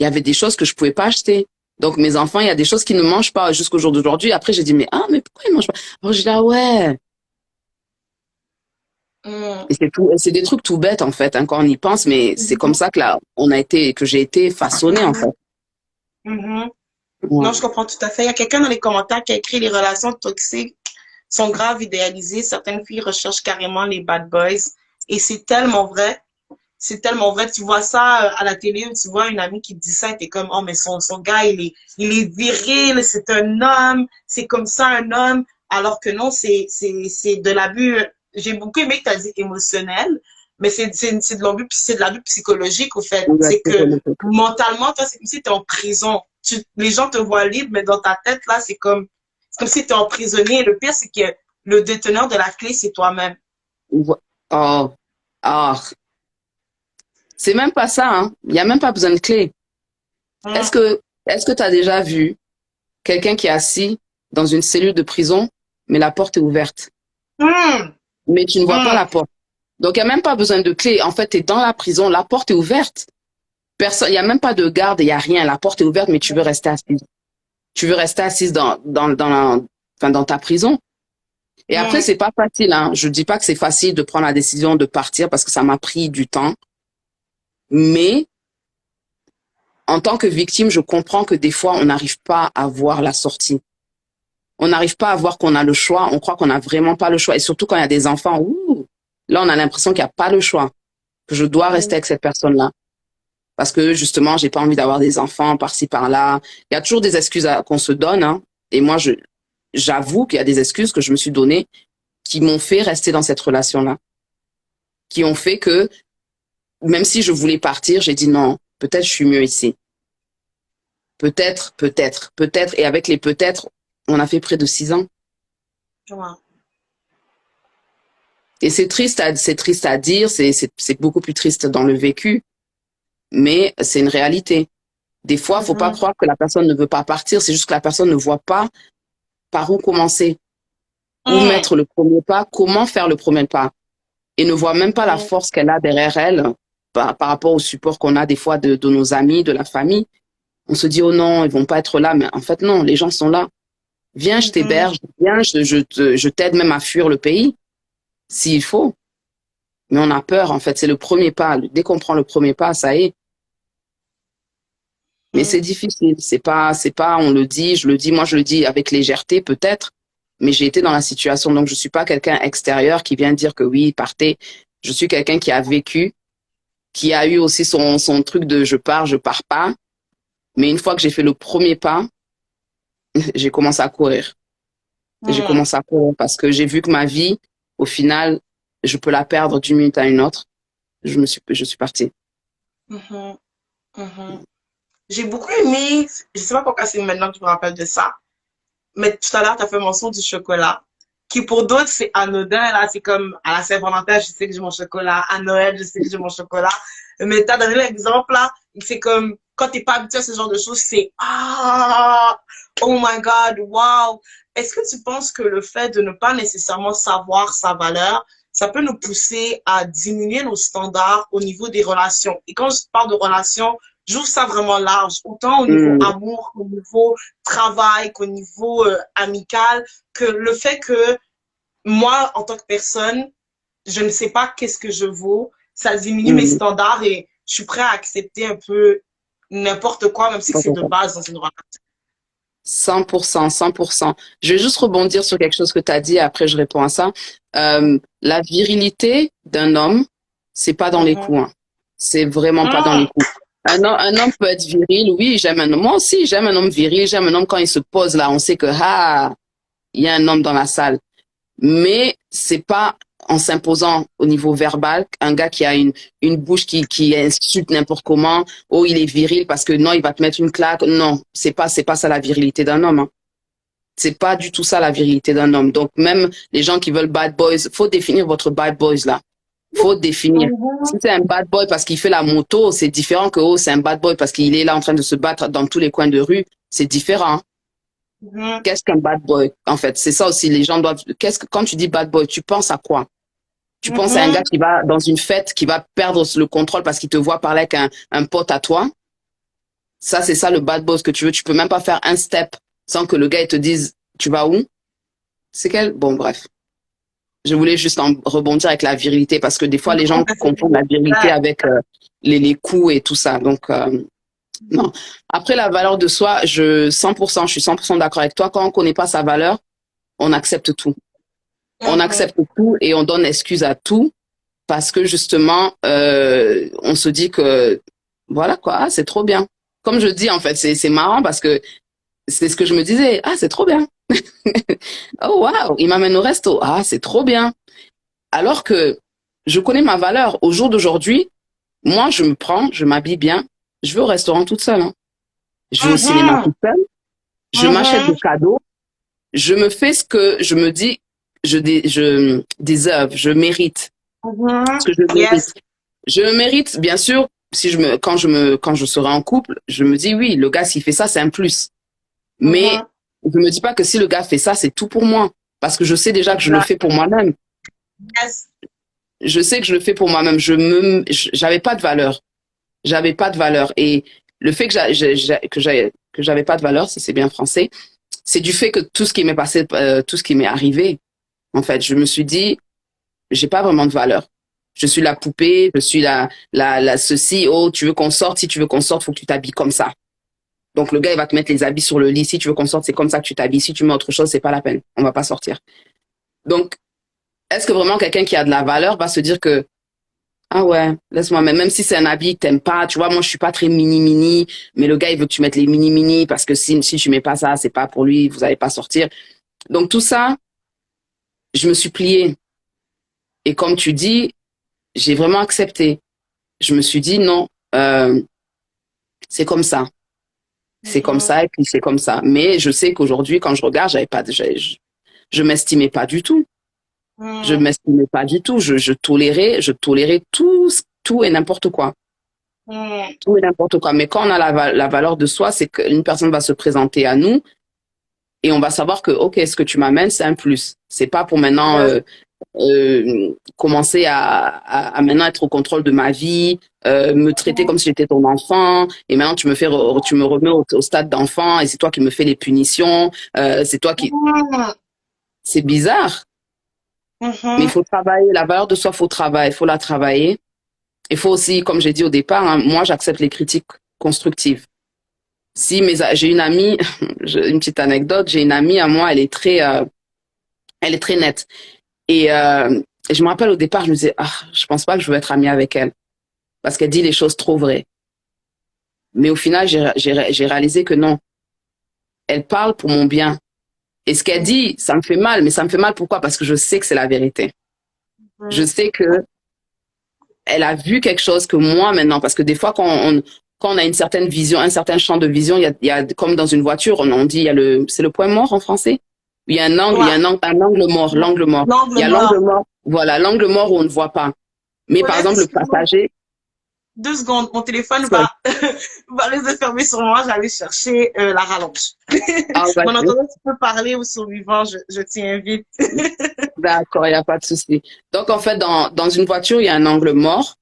il y avait des choses que je pouvais pas acheter. Donc mes enfants, il y a des choses qu'ils ne mangent pas jusqu'au jour d'aujourd'hui. Après, j'ai dit mais pourquoi ils mangent pas? Alors je dis ouais. Mm. Et c'est tout, c'est des trucs tout bêtes en fait hein, quand on y pense, mais c'est comme ça que là que j'ai été façonnée en fait. Mhm. Ouais. Non, je comprends tout à fait. Il y a quelqu'un dans les commentaires qui a écrit les relations toxiques sont graves idéalisées. Certaines filles recherchent carrément les bad boys. Et c'est tellement vrai. C'est tellement vrai. Tu vois ça à la télé, tu vois une amie qui te dit ça et t'es comme, oh, mais son gars, il est viril, c'est un homme, c'est comme ça un homme. Alors que non, c'est de l'abus. J'ai beaucoup aimé que tu as dit émotionnel, mais c'est de l'abus psychologique, au fait. C'est que mentalement, toi, c'est comme si tu es en prison. Les gens te voient libre, mais dans ta tête, là, c'est comme si tu es emprisonné. Et le pire, c'est que le déteneur de la clé, c'est toi-même. Oh, oh. C'est même pas ça, hein. Il n'y a même pas besoin de clé. Hum, Est-ce que tu as déjà vu quelqu'un qui est assis dans une cellule de prison, mais la porte est ouverte, hum, mais tu ne vois pas hum, la porte. Donc, il n'y a même pas besoin de clé. En fait, tu es dans la prison, la porte est ouverte. Personne, il n'y a même pas de garde, il n'y a rien. La porte est ouverte, mais tu veux rester assise. Tu veux rester assise dans ta prison. Et après, hum, c'est pas facile, hein. Je dis pas que c'est facile de prendre la décision de partir parce que ça m'a pris du temps. Mais en tant que victime, je comprends que des fois, on n'arrive pas à voir la sortie. On n'arrive pas à voir qu'on a le choix. On croit qu'on n'a vraiment pas le choix. Et surtout quand il y a des enfants, là, on a l'impression qu'il n'y a pas le choix, que je dois rester hum, avec cette personne-là. Parce que justement, j'ai pas envie d'avoir des enfants par-ci, par-là. Il y a toujours des excuses qu'on se donne, hein. Et moi, j'avoue qu'il y a des excuses que je me suis données qui m'ont fait rester dans cette relation-là. Qui ont fait que, même si je voulais partir, j'ai dit non, peut-être je suis mieux ici. Peut-être. Et avec les peut-être, on a fait près de 6 ans. ouais. Et c'est triste à dire, c'est beaucoup plus triste dans le vécu, mais c'est une réalité. Des fois, faut pas Mhm, croire que la personne ne veut pas partir, c'est juste que la personne ne voit pas par où commencer, où hum, mettre le premier pas, comment faire le premier pas, et ne voit même pas la hum, force qu'elle a derrière elle par rapport au support qu'on a des fois de nos amis, de la famille. On se dit, oh non, ils vont pas être là, mais en fait, non, les gens sont là. Viens, je mhm, t'héberge, viens, je t'aide même à fuir le pays, s'il faut. Mais on a peur, en fait, c'est le premier pas. Dès qu'on prend le premier pas, ça y est. Mais c'est hum, difficile. C'est pas, on le dit, je le dis, moi je le dis avec légèreté peut-être, mais j'ai été dans la situation, donc je suis pas quelqu'un extérieur qui vient dire que oui, partez. Je suis quelqu'un qui a vécu, qui a eu aussi son truc de je pars pas. Mais une fois que j'ai fait le premier pas, j'ai commencé à courir. J'ai hum, commencé à courir parce que j'ai vu que ma vie, au final, je peux la perdre d'une minute à une autre. Je suis partie. mhm, mhm. J'ai beaucoup aimé, je sais pas pourquoi c'est maintenant que je me rappelle de ça, mais tout à l'heure, tu as fait mention du chocolat, qui pour d'autres, c'est anodin, là, c'est comme à la Saint-Valentin, je sais que j'ai mon chocolat, à Noël, je sais que j'ai mon chocolat, mais tu as donné l'exemple, là, c'est comme, quand t'es pas habitué à ce genre de choses, c'est, oh my God, wow. Est-ce que tu penses que le fait de ne pas nécessairement savoir sa valeur, ça peut nous pousser à diminuer nos standards au niveau des relations? Et quand je parle de relations, j'ouvre ça vraiment large, autant au niveau Hum, amour qu'au niveau travail, qu'au niveau amical, que le fait que moi, en tant que personne, je ne sais pas qu'est-ce que je vaux, ça diminue mes hum. standards et je suis prêt à accepter un peu n'importe quoi, même si c'est de base dans une relation. 100%, 100%. Je vais juste rebondir sur quelque chose que tu as dit, après je réponds à ça. La virilité d'un homme, c'est pas dans les Mhm. coups, hein. C'est vraiment pas dans les Mm, coups. Un homme peut être viril, oui, j'aime un homme. Moi aussi, j'aime un homme viril, j'aime un homme quand il se pose là, on sait que, ah, il y a un homme dans la salle. Mais c'est pas en s'imposant au niveau verbal, un gars qui a une bouche qui insulte n'importe comment, oh, il est viril parce que non, il va te mettre une claque. Non, c'est pas ça la virilité d'un homme, hein. C'est pas du tout ça la virilité d'un homme. Donc même les gens qui veulent bad boys, faut définir votre bad boys là. Faut définir. Si Mhm. c'est un bad boy parce qu'il fait la moto, c'est différent que oh, c'est un bad boy parce qu'il est là en train de se battre dans tous les coins de rue. C'est différent. Mhm. Qu'est-ce qu'un bad boy? En fait, c'est ça aussi. Les gens doivent. Quand tu dis bad boy, tu penses à quoi? Tu penses à un gars Mhm. qui va dans une fête, qui va perdre le contrôle parce qu'il te voit parler avec un pote à toi. Ça, c'est ça le bad boy que tu veux. Tu peux même pas faire un step sans que le gars il te dise tu vas où? C'est quel? Bon, bref. Je voulais juste en rebondir avec la virilité parce que des fois, les Non, gens ça fait confondent la virilité ça. avec les coups et tout ça. Donc, non. Après, la valeur de soi, 100%, je suis 100% d'accord avec toi. Quand on connaît pas sa valeur, on accepte tout. On Mhm. accepte tout et on donne excuse à tout parce que justement, on se dit que, voilà quoi, ah, c'est trop bien. Comme je dis, en fait, c'est marrant parce que c'est ce que je me disais. Ah, c'est trop bien. Oh, waouh, il m'amène au resto. Ah, c'est trop bien. Alors que je connais ma valeur. Au jour d'aujourd'hui, moi, je me prends, je m'habille bien, je vais au restaurant toute seule, hein. Je vais au cinéma Mhm. toute seule, je m'achète des Mhm. cadeaux, je me fais ce que je me dis, je déserve, je mérite, Mhm. ce que je Yes. mérite. Je mérite, bien sûr, si quand je serai en couple, je me dis oui, le gars, s'il fait ça, c'est un plus. Mais Mhm. je me dis pas que si le gars fait ça, c'est tout pour moi. Parce que je sais déjà que je le Exact. fais pour moi-même. Yes. Je sais que je le fais pour moi-même. J'avais pas de valeur. J'avais pas de valeur. Et le fait que que j'avais pas de valeur, si c'est bien français, c'est du fait que tout ce qui m'est passé, tout ce qui m'est arrivé, en fait, je me suis dit, j'ai pas vraiment de valeur. Je suis la poupée, je suis la ceci. Oh, tu veux qu'on sorte? Si tu veux qu'on sorte, faut que tu t'habilles comme ça. Donc le gars, il va te mettre les habits sur le lit. Si tu veux qu'on sorte, c'est comme ça que tu t'habilles. Si tu mets autre chose, c'est pas la peine. On va pas sortir. Donc, est-ce que vraiment quelqu'un qui a de la valeur va se dire que ah ouais, laisse-moi, mais même si c'est un habit que t'aimes pas, tu vois, moi je suis pas très mini-mini, mais le gars il veut que tu mettes les mini-mini parce que si tu mets pas ça, c'est pas pour lui, vous allez pas sortir. Donc tout ça, je me suis pliée. Et comme tu dis, j'ai vraiment accepté. Je me suis dit non, euh, c'est comme ça. C'est comme Mhm. ça et puis c'est comme ça. Mais je sais qu'aujourd'hui, quand je regarde, j'avais pas, je m'estimais pas du tout. Je Mhm. m'estimais pas du tout. Je tolérais tout et n'importe quoi. Mhm. Tout et n'importe quoi. Mais quand on a la valeur de soi, c'est qu'une personne va se présenter à nous et on va savoir que, OK, ce que tu m'amènes, c'est un plus. C'est pas pour maintenant Yes. commencer à maintenant être au contrôle de ma vie, me traiter Mhm. comme si j'étais ton enfant. Et maintenant, tu me remets au stade d'enfant et c'est toi qui me fais les punitions. C'est toi qui... Mhm. C'est bizarre, mais il Mhm. faut travailler. La valeur de soi, faut travailler, faut la travailler. Il faut aussi, comme j'ai dit au départ, hein, moi, j'accepte les critiques constructives. Si j'ai une amie, une petite anecdote, j'ai une amie à moi, elle est très nette. Et je me rappelle au départ, je me disais, ah, je pense pas que je veux être amie avec elle parce qu'elle dit les choses trop vraies. Mais au final, j'ai réalisé que non, elle parle pour mon bien. Et ce qu'elle dit, ça me fait mal, mais ça me fait mal pourquoi? Parce que je sais que c'est la vérité. Je Mhm. sais que elle a vu quelque chose que moi maintenant, parce que des fois quand on a une certaine vision, un certain champ de vision, il y a comme dans une voiture, on dit c'est le point mort en français. Il y a un angle, il y Ouais. a un angle mort, l'angle mort. Il L'angle y a l'angle mort. mort, voilà, l'angle mort où on ne voit pas. Mais par Paulette, exemple, le excuse-moi. passager, 2 secondes. Mon téléphone ouais. va rester fermé sur moi. J'allais chercher la rallonge. Ah, Mais en vas-y. attendant, tu peux parler au survivant. Je t'invite. D'accord, il n'y a pas de souci. Donc, en fait, dans une voiture, il y a un angle mort.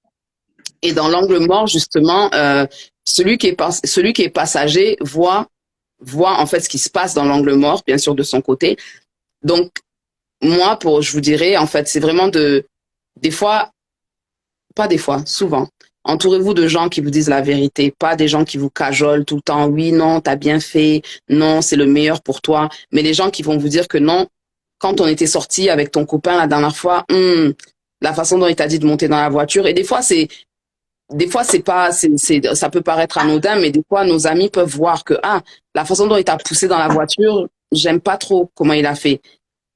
Et dans l'angle mort, justement, celui qui est passager voit en fait ce qui se passe dans l'angle mort, bien sûr, de son côté. Donc, moi, je vous dirais, en fait, c'est vraiment des fois, pas des fois, souvent. Entourez-vous de gens qui vous disent la vérité, pas des gens qui vous cajolent tout le temps. Oui, non, t'as bien fait. Non, c'est le meilleur pour toi. Mais les gens qui vont vous dire que non, quand on était sorti avec ton copain la dernière fois, la façon dont il t'a dit de monter dans la voiture. Et des fois, des fois, ça peut paraître anodin, mais des fois, nos amis peuvent voir que, ah, la façon dont il t'a poussé dans la voiture, j'aime pas trop comment il a fait.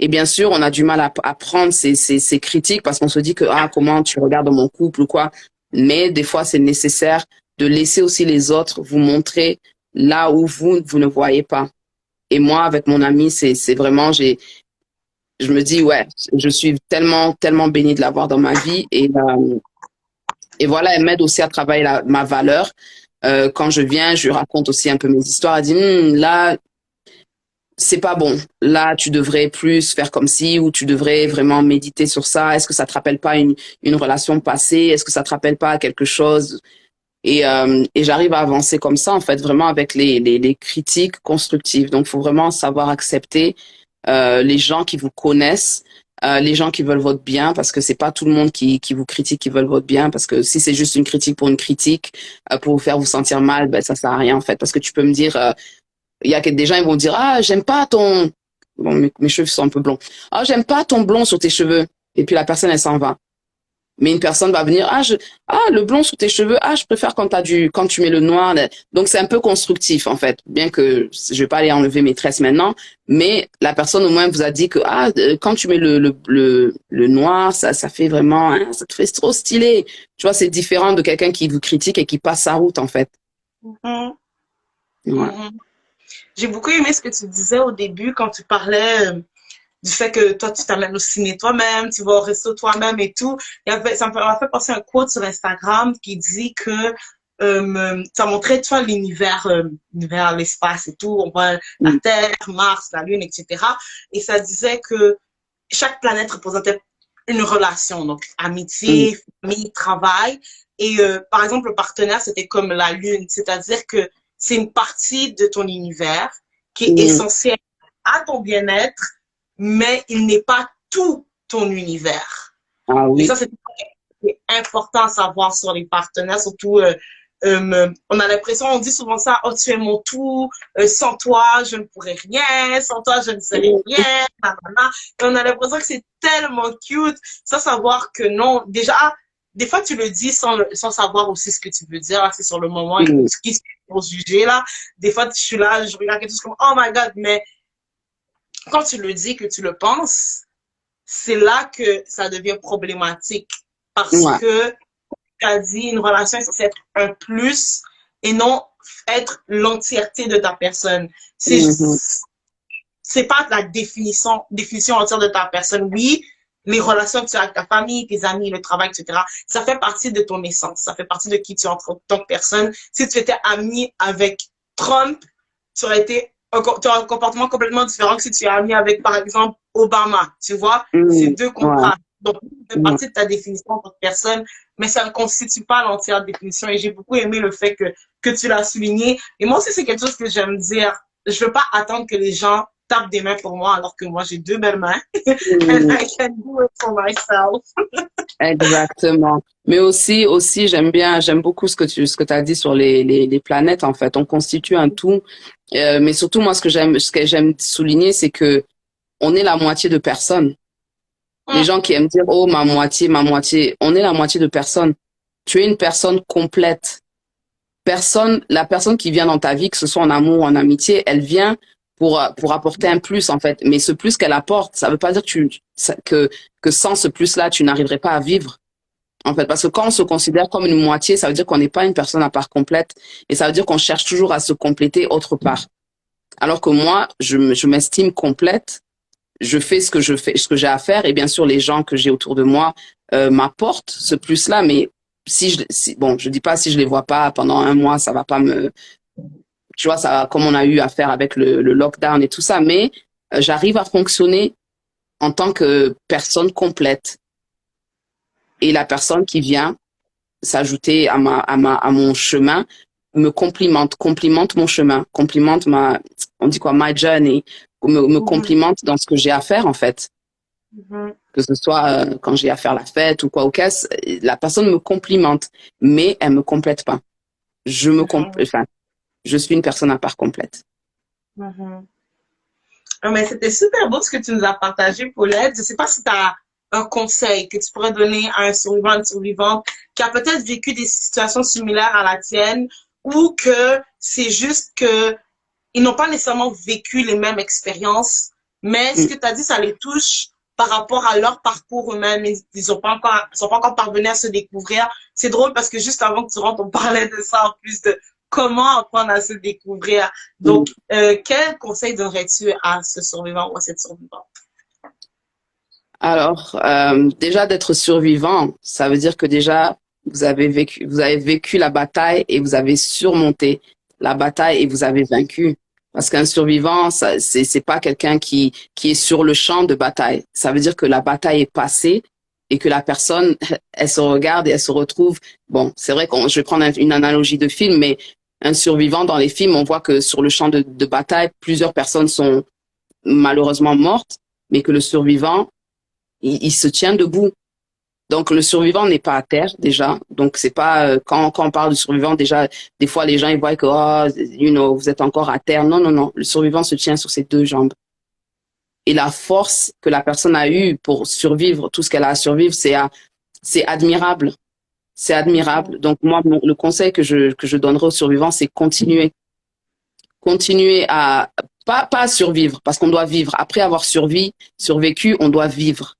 Et bien sûr, on a du mal à prendre ces critiques parce qu'on se dit que, ah, comment tu regardes mon couple ou quoi. Mais des fois, c'est nécessaire de laisser aussi les autres vous montrer là où vous ne voyez pas. Et moi, avec mon ami, c'est vraiment, je me dis, ouais, je suis tellement, tellement bénie de l'avoir dans ma vie. Et voilà, elle m'aide aussi à travailler ma valeur. Quand je viens, je lui raconte aussi un peu mes histoires. Elle dit, là, c'est pas bon. Là, tu devrais plus faire comme ci ou tu devrais vraiment méditer sur ça. Est-ce que ça te rappelle pas une relation passée? Est-ce que ça te rappelle pas quelque chose? Et j'arrive à avancer comme ça, en fait, vraiment avec les critiques constructives. Donc, il faut vraiment savoir accepter les gens qui vous connaissent, les gens qui veulent votre bien, parce que c'est pas tout le monde qui vous critique, qui veulent votre bien, parce que si c'est juste une critique pour une critique, pour vous faire vous sentir mal, ben ça sert à rien en fait, parce que tu peux me dire, il y a des gens ils vont dire, ah j'aime pas ton, bon mes cheveux sont un peu blonds, ah j'aime pas ton blond sur tes cheveux, et puis la personne elle s'en va. Mais une personne va venir, le blond sur tes cheveux, je préfère quand tu mets le noir. Donc c'est un peu constructif en fait, bien que je vais pas aller enlever mes tresses maintenant, mais la personne au moins vous a dit que quand tu mets le noir, ça fait vraiment, ça te fait trop stylé. Tu vois, c'est différent de quelqu'un qui vous critique et qui passe sa route en fait. Mhm. Ouais. Mhm. J'ai beaucoup aimé ce que tu disais au début quand tu parlais du fait que toi, tu t'amènes au ciné toi-même, tu vas au resto toi-même et tout. Ça m'a fait penser à un quote sur Instagram qui dit que ça montrait, tu vois, l'univers, l'espace et tout. On voit la Mm. Terre, Mars, la Lune, etc. Et ça disait que chaque planète représentait une relation, donc Mm. amitié, famille, travail. Et par exemple, le partenaire, c'était comme la Lune, c'est-à-dire que c'est une partie de ton univers qui est Mm. essentielle à ton bien-être, mais il n'est pas tout ton univers. Ah Et oui. ça, c'est important à savoir sur les partenaires, surtout, on a l'impression, on dit souvent ça, oh, tu es mon tout, sans toi, je ne pourrais rien, sans toi, je ne serais Mm. rien, nanana. Et on a l'impression que c'est tellement cute, sans savoir que non, déjà, des fois, tu le dis sans savoir aussi ce que tu veux dire, là, c'est sur le moment, et Mm. ce qui se fait pour juger, là. Des fois, je suis là, je regarde quelque chose comme, oh my god, mais quand tu le dis, que tu le penses, c'est là que ça devient problématique. Parce Ouais. que, tu as dit, une relation est censée être un plus et non être l'entièreté de ta personne. Mhm. C'est pas la définition entière de ta personne. Oui, les relations que tu as avec ta famille, tes amis, le travail, etc., ça fait partie de ton essence. Ça fait partie de qui tu es en tant que personne. Si tu étais ami avec Trump, tu aurais un comportement complètement différent que si tu es ami avec, par exemple, Obama. Tu vois, c'est Mm. deux Ouais. contrastes. Donc, ça fait Ouais. partie de ta définition en tant que personne, mais ça ne constitue pas l'entière définition. Et j'ai beaucoup aimé le fait que tu l'as souligné. Et moi aussi, c'est quelque chose que j'aime dire. Je veux pas attendre que les gens tapent des mains pour moi alors que moi, j'ai deux belles mains. And Mm. I can do it for myself. Exactement. Mais aussi, j'aime beaucoup ce que tu as dit sur les planètes, en fait. On constitue un tout. Mais surtout, moi, ce que j'aime souligner, c'est que on est la moitié de personne. Les gens qui aiment dire, oh, ma moitié, on est la moitié de personne. Tu es une personne complète. La personne qui vient dans ta vie, que ce soit en amour ou en amitié, elle vient pour apporter un plus, en fait. Mais ce plus qu'elle apporte, ça veut pas dire que sans ce plus-là, tu n'arriverais pas à vivre. En fait, parce que quand on se considère comme une moitié, ça veut dire qu'on n'est pas une personne à part complète. Et ça veut dire qu'on cherche toujours à se compléter autre part. Alors que moi, je m'estime complète. Je fais ce que j'ai à faire. Et bien sûr, les gens que j'ai autour de moi m'apportent ce plus-là. Mais bon, je dis pas si je les vois pas pendant un mois, ça va pas tu vois, ça, comme on a eu à faire avec le lockdown et tout ça. Mais j'arrive à fonctionner en tant que personne complète. Et la personne qui vient s'ajouter à mon chemin, complimente mon chemin, on dit quoi, my journey, me Mhm, complimente dans ce que j'ai à faire, en fait. mhm, Que ce soit quand j'ai à faire la fête ou quoi ou qu'est-ce, la personne me complimente, mais elle me complète pas. mhm, Enfin, je suis une personne à part complète. mhm. Ah, mais c'était super beau ce que tu nous as partagé, Paulette. Je sais pas si tu as un conseil que tu pourrais donner à un survivant, une survivante qui a peut-être vécu des situations similaires à la tienne ou que c'est juste que ils n'ont pas nécessairement vécu les mêmes expériences, mais ce Mm. que tu as dit, ça les touche par rapport à leur parcours eux-mêmes. Ils sont pas encore parvenus à se découvrir. C'est drôle parce que juste avant que tu rentres, on parlait de ça en plus de comment apprendre à se découvrir. Donc, Mm. quel conseil donnerais-tu à ce survivant ou à cette survivante? Alors, déjà d'être survivant, ça veut dire que déjà vous avez vécu la bataille et vous avez surmonté la bataille et vous avez vaincu. Parce qu'un survivant, ça, c'est pas quelqu'un qui est sur le champ de bataille. Ça veut dire que la bataille est passée et que la personne, elle se regarde et elle se retrouve. Bon, c'est vrai que je vais prendre une analogie de film, mais un survivant dans les films, on voit que sur le champ de bataille, plusieurs personnes sont malheureusement mortes, mais que le survivant il se tient debout. Donc le survivant n'est pas à terre déjà. Donc c'est pas quand on parle du survivant déjà des fois les gens ils voient que oh, vous êtes encore à terre. Non non non, le survivant se tient sur ses deux jambes. Et la force que la personne a eue pour survivre, tout ce qu'elle a à survivre, c'est admirable. C'est admirable. Donc moi le conseil que je donnerais aux survivants c'est continuer à pas à survivre parce qu'on doit vivre. Après avoir survécu, on doit vivre.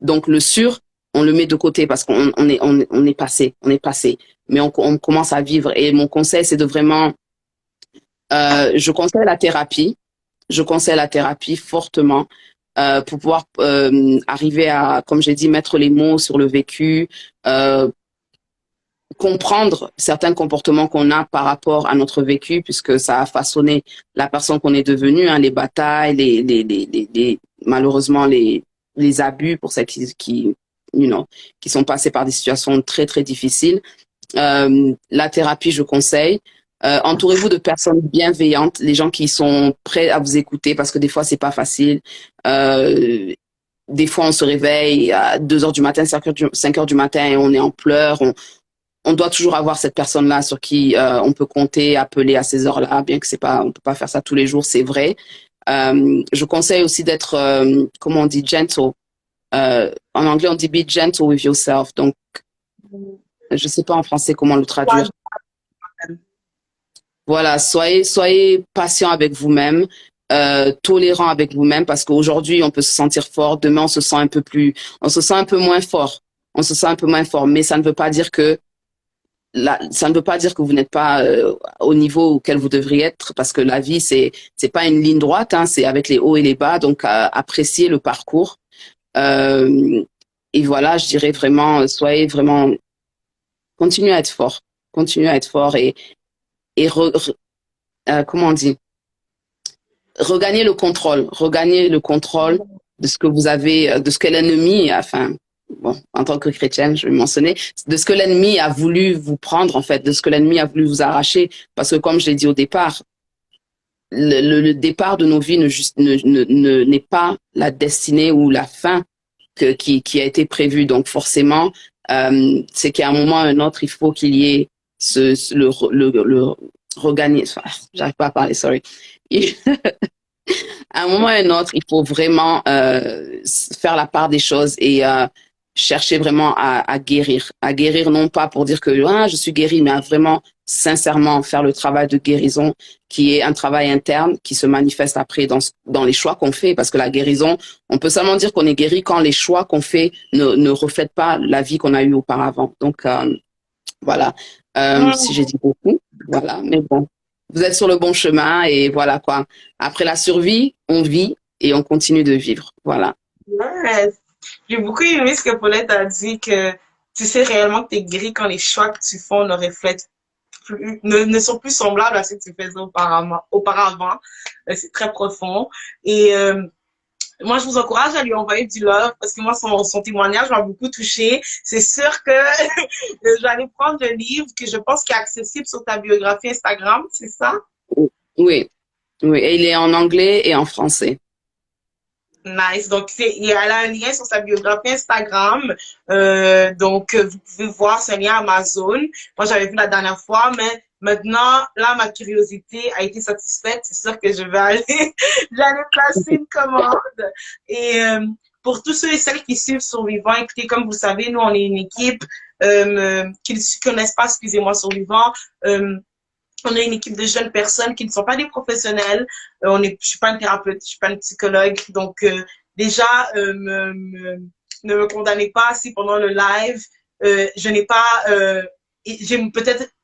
Donc le sur, on le met de côté parce on est passé, on est passé. Mais on commence à vivre. Et mon conseil, c'est de vraiment, je conseille la thérapie. Je conseille la thérapie fortement pour pouvoir arriver à, comme j'ai dit, mettre les mots sur le vécu, euh, comprendre certains comportements qu'on a par rapport à notre vécu, puisque ça a façonné la personne qu'on est devenue, hein, les batailles, malheureusement les abus pour celles qui sont passées par des situations très très difficiles. La thérapie, je conseille. Entourez-vous de personnes bienveillantes, les gens qui sont prêts à vous écouter, parce que des fois c'est pas facile. Des fois on se réveille à 2 heures du matin, 5 heures du matin et on est en pleurs. On doit toujours avoir cette personne-là sur qui on peut compter, appeler à ces heures-là, bien que c'est pas, on peut pas faire ça tous les jours, c'est vrai. Je conseille aussi d'être, comment on dit, gentle. En anglais, on dit be gentle with yourself. Donc, je sais pas en français comment le traduire. Voilà, soyez patient avec vous-même, tolérant avec vous-même, parce qu'aujourd'hui on peut se sentir fort, demain on se sent un peu moins fort, on se sent un peu moins fort, mais ça ne veut pas dire que ça ne veut pas dire que vous n'êtes pas au niveau auquel vous devriez être, parce que la vie c'est pas une ligne droite, hein, c'est avec les hauts et les bas, donc appréciez le parcours. Euh, et voilà, je dirais vraiment, soyez vraiment, continuez à être fort, continuez à être fort et comment on dit, regagner le contrôle de ce que vous avez, de ce que l'ennemi, enfin, bon, en tant que chrétienne, je vais mentionner, de ce que l'ennemi a voulu vous prendre, en fait, de ce que l'ennemi a voulu vous arracher. Parce que, comme je l'ai dit au départ, le départ de nos vies n'est pas la destinée ou la fin qui a été prévue. Donc, forcément, c'est qu'à un moment ou à un autre, il faut qu'il y ait le regagner, enfin, j'arrive pas à parler, sorry. À un moment ou à un autre, il faut vraiment faire la part des choses et chercher vraiment à guérir. À guérir non pas pour dire que ah, je suis guéri, mais à vraiment sincèrement faire le travail de guérison qui est un travail interne qui se manifeste après dans les choix qu'on fait. Parce que la guérison, on peut seulement dire qu'on est guéri quand les choix qu'on fait ne reflètent pas la vie qu'on a eue auparavant. Donc, voilà. Si j'ai dit beaucoup, voilà. Mais bon, vous êtes sur le bon chemin et voilà quoi. Après la survie, on vit et on continue de vivre. Voilà. Ouais. J'ai beaucoup aimé ce que Paulette a dit, que tu sais réellement que tu es guéri quand les choix que tu fais ne reflètent plus, ne sont plus semblables à ce que tu faisais auparavant. C'est très profond. Et moi, je vous encourage à lui envoyer du love parce que moi, son témoignage m'a beaucoup touchée. C'est sûr que je vais aller prendre le livre que je pense qu'il est accessible sur ta biographie Instagram, c'est ça? Oui, oui. Et il est en anglais et en français. Nice. Donc, elle a un lien sur sa biographie Instagram. Donc, vous pouvez voir ce lien Amazon. Moi, j'avais vu la dernière fois, mais maintenant, là, ma curiosité a été satisfaite. C'est sûr que je vais aller, j'allais placer une commande. Et pour tous ceux et celles qui suivent Survivant, écoutez, comme vous savez, nous, on est une équipe qui ne se connaissent pas, excusez-moi, Survivant. On est une équipe de jeunes personnes qui ne sont pas des professionnels. Je suis pas une thérapeute, je suis pas une psychologue. Donc, déjà, ne me condamnez pas si pendant le live, je n'ai pas,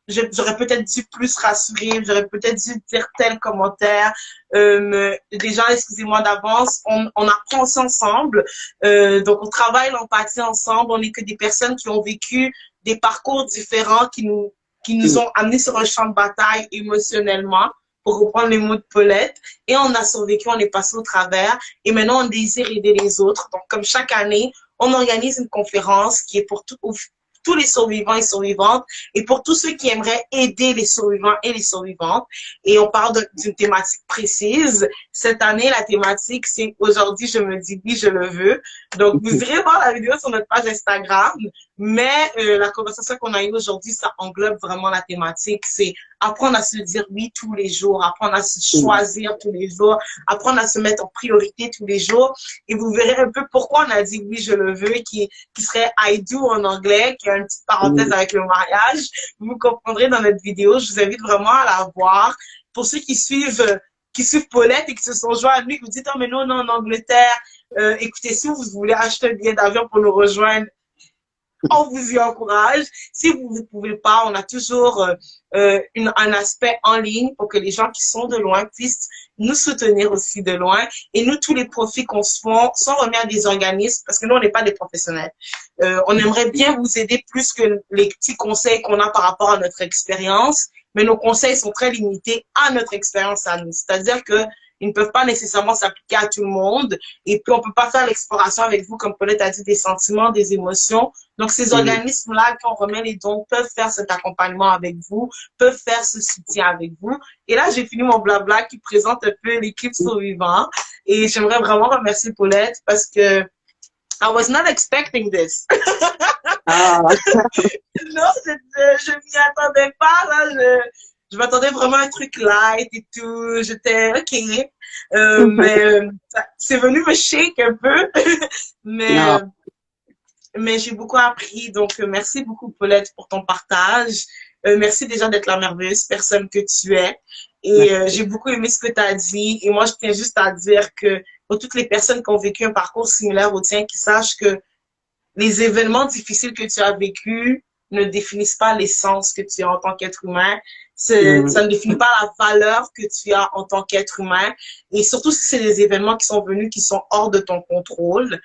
j'aurais peut-être dû plus rassurer, j'aurais peut-être dû dire tel commentaire. Déjà, excusez-moi d'avance, on apprend ensemble. Donc, on travaille l'empathie ensemble. On n'est que des personnes qui ont vécu des parcours différents qui nous ont amenés sur un champ de bataille émotionnellement, pour reprendre les mots de Paulette, et on a survécu, on est passé au travers, et maintenant on désire aider les autres. Donc, comme chaque année, on organise une conférence qui est pour tous les survivants et survivantes, et pour tous ceux qui aimeraient aider les survivants et les survivantes. Et on parle d'une thématique précise. Cette année, la thématique, c'est aujourd'hui, je me dis oui, je le veux. Donc, vous irez voir la vidéo sur notre page Instagram, mais la conversation qu'on a eue aujourd'hui, ça englobe vraiment la thématique. C'est apprendre à se dire oui tous les jours, apprendre à se choisir tous les jours, apprendre à se mettre en priorité tous les jours. Et vous verrez un peu pourquoi on a dit oui, je le veux, qui serait I do en anglais, qui a une petite parenthèse avec le mariage. Vous comprendrez dans notre vidéo. Je vous invite vraiment à la voir. Pour ceux qui suivent Paulette et qui se sont joints à lui, qui vous dites, oh, mais nous, on est en Angleterre. Écoutez, si vous voulez acheter un billet d'avion pour nous rejoindre, on vous y encourage. Si vous ne pouvez pas, on a toujours un aspect en ligne pour que les gens qui sont de loin puissent nous soutenir aussi de loin. Et nous, tous les profits qu'on se font sont remis à des organismes parce que nous, on n'est pas des professionnels. On aimerait bien vous aider plus que les petits conseils qu'on a par rapport à notre expérience, mais nos conseils sont très limités à notre expérience à nous. C'est-à-dire que ils ne peuvent pas nécessairement s'appliquer à tout le monde. Et puis, on peut pas faire l'exploration avec vous, comme Paulette a dit, des sentiments, des émotions. Donc, ces organismes-là, quand on remet les dons, peuvent faire cet accompagnement avec vous, peuvent faire ce soutien avec vous. Et là, j'ai fini mon blabla qui présente un peu l'équipe Survivant. Et j'aimerais vraiment remercier Paulette parce que I was not expecting this. Ah. Non, je m'y attendais pas, là. Je m'attendais vraiment à un truc light et tout. J'étais OK. Mais c'est venu me shake un peu. mais j'ai beaucoup appris. Donc, merci beaucoup, Paulette, pour ton partage. Merci déjà d'être la merveilleuse personne que tu es. Et j'ai beaucoup aimé ce que tu as dit. Et moi, je tiens juste à dire que pour toutes les personnes qui ont vécu un parcours similaire au tien, qui sachent que les événements difficiles que tu as vécus ne définissent pas l'essence que tu as en tant qu'être humain. Ça ne définit pas la valeur que tu as en tant qu'être humain. Et surtout si c'est des événements qui sont venus, qui sont hors de ton contrôle.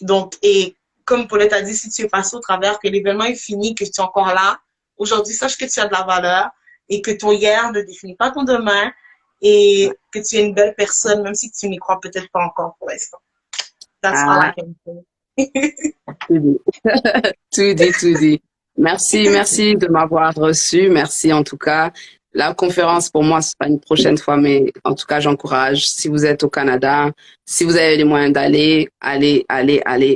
Donc, et comme Paulette a dit, si tu es passé au travers, que l'événement est fini, que tu es encore là, aujourd'hui, sache que tu as de la valeur et que ton hier ne définit pas ton demain et que tu es une belle personne, même si tu n'y crois peut-être pas encore pour l'instant. That's all I can say. Tout dit. Merci de m'avoir reçu. Merci en tout cas. La conférence pour moi, c'est pas une prochaine fois, mais en tout cas, j'encourage. Si vous êtes au Canada, si vous avez les moyens d'aller, allez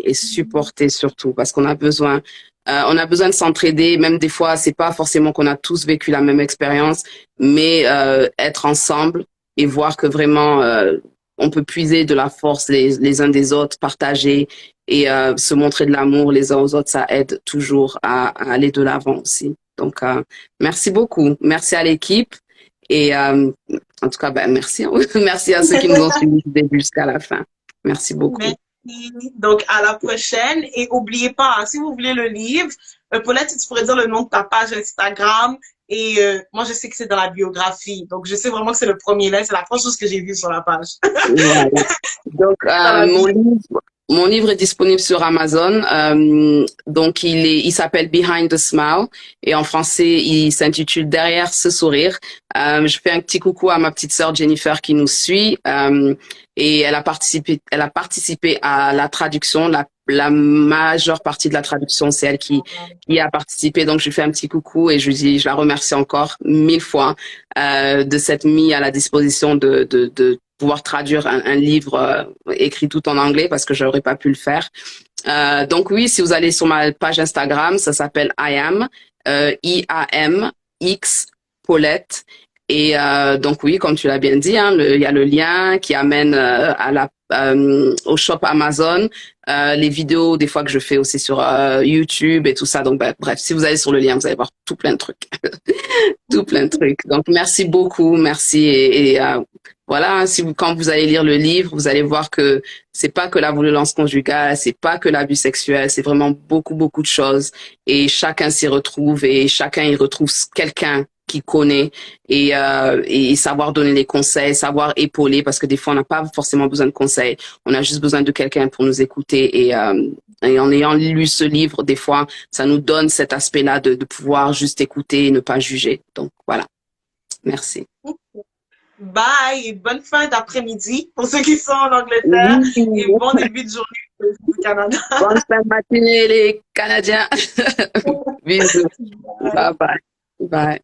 et supportez surtout parce qu'on a besoin. On a besoin de s'entraider. Même des fois, c'est pas forcément qu'on a tous vécu la même expérience, mais être ensemble et voir que vraiment on peut puiser de la force les uns des autres, partager et se montrer de l'amour les uns aux autres, ça aide toujours à aller de l'avant aussi. Donc, merci beaucoup. Merci à l'équipe. Et en tout cas, merci. Merci à ceux qui nous ont suivis du début jusqu'à la fin. Merci beaucoup. Merci. Donc, à la prochaine. Et n'oubliez pas, si vous voulez le livre, Paulette, si tu pourrais dire le nom de ta page Instagram. Et moi, je sais que c'est dans la biographie. Donc, je sais vraiment que c'est le premier lien. C'est la première chose que j'ai vue sur la page. Voilà. Donc, mon livre est disponible sur Amazon. Donc, il s'appelle Behind the Smile et en français, il s'intitule Derrière ce sourire. Je fais un petit coucou à ma petite sœur Jennifer qui nous suit et elle a participé à la traduction. La majeure partie de la traduction, c'est elle qui a participé. Donc, je lui fais un petit coucou et je la remercie encore 1000 fois de s'être mis à la disposition de pouvoir traduire un livre écrit tout en anglais parce que j'aurais pas pu le faire. Donc oui, si vous allez sur ma page Instagram, ça s'appelle I am X Paulette Et donc oui, comme tu l'as bien dit, hein, il y a le lien qui amène au shop Amazon, les vidéos des fois que je fais aussi sur YouTube et tout ça. Donc bref, si vous allez sur le lien, vous allez voir tout plein de trucs, tout plein de trucs. Donc merci beaucoup, merci voilà, si vous quand vous allez lire le livre, vous allez voir que c'est pas que la violence conjugale, c'est pas que l'abus sexuel, c'est vraiment beaucoup de choses et chacun s'y retrouve et chacun y retrouve quelqu'un qui connaît et savoir donner les conseils, savoir épauler parce que des fois on n'a pas forcément besoin de conseils, on a juste besoin de quelqu'un pour nous écouter et en ayant lu ce livre, des fois, ça nous donne cet aspect-là de pouvoir juste écouter et ne pas juger. Donc voilà, merci. Bye et bonne fin d'après-midi pour ceux qui sont en Angleterre Oui. et bon début de journée pour ceux au Canada. Bonne fin de matinée les Canadiens. Bisous. Bye bye. Bye.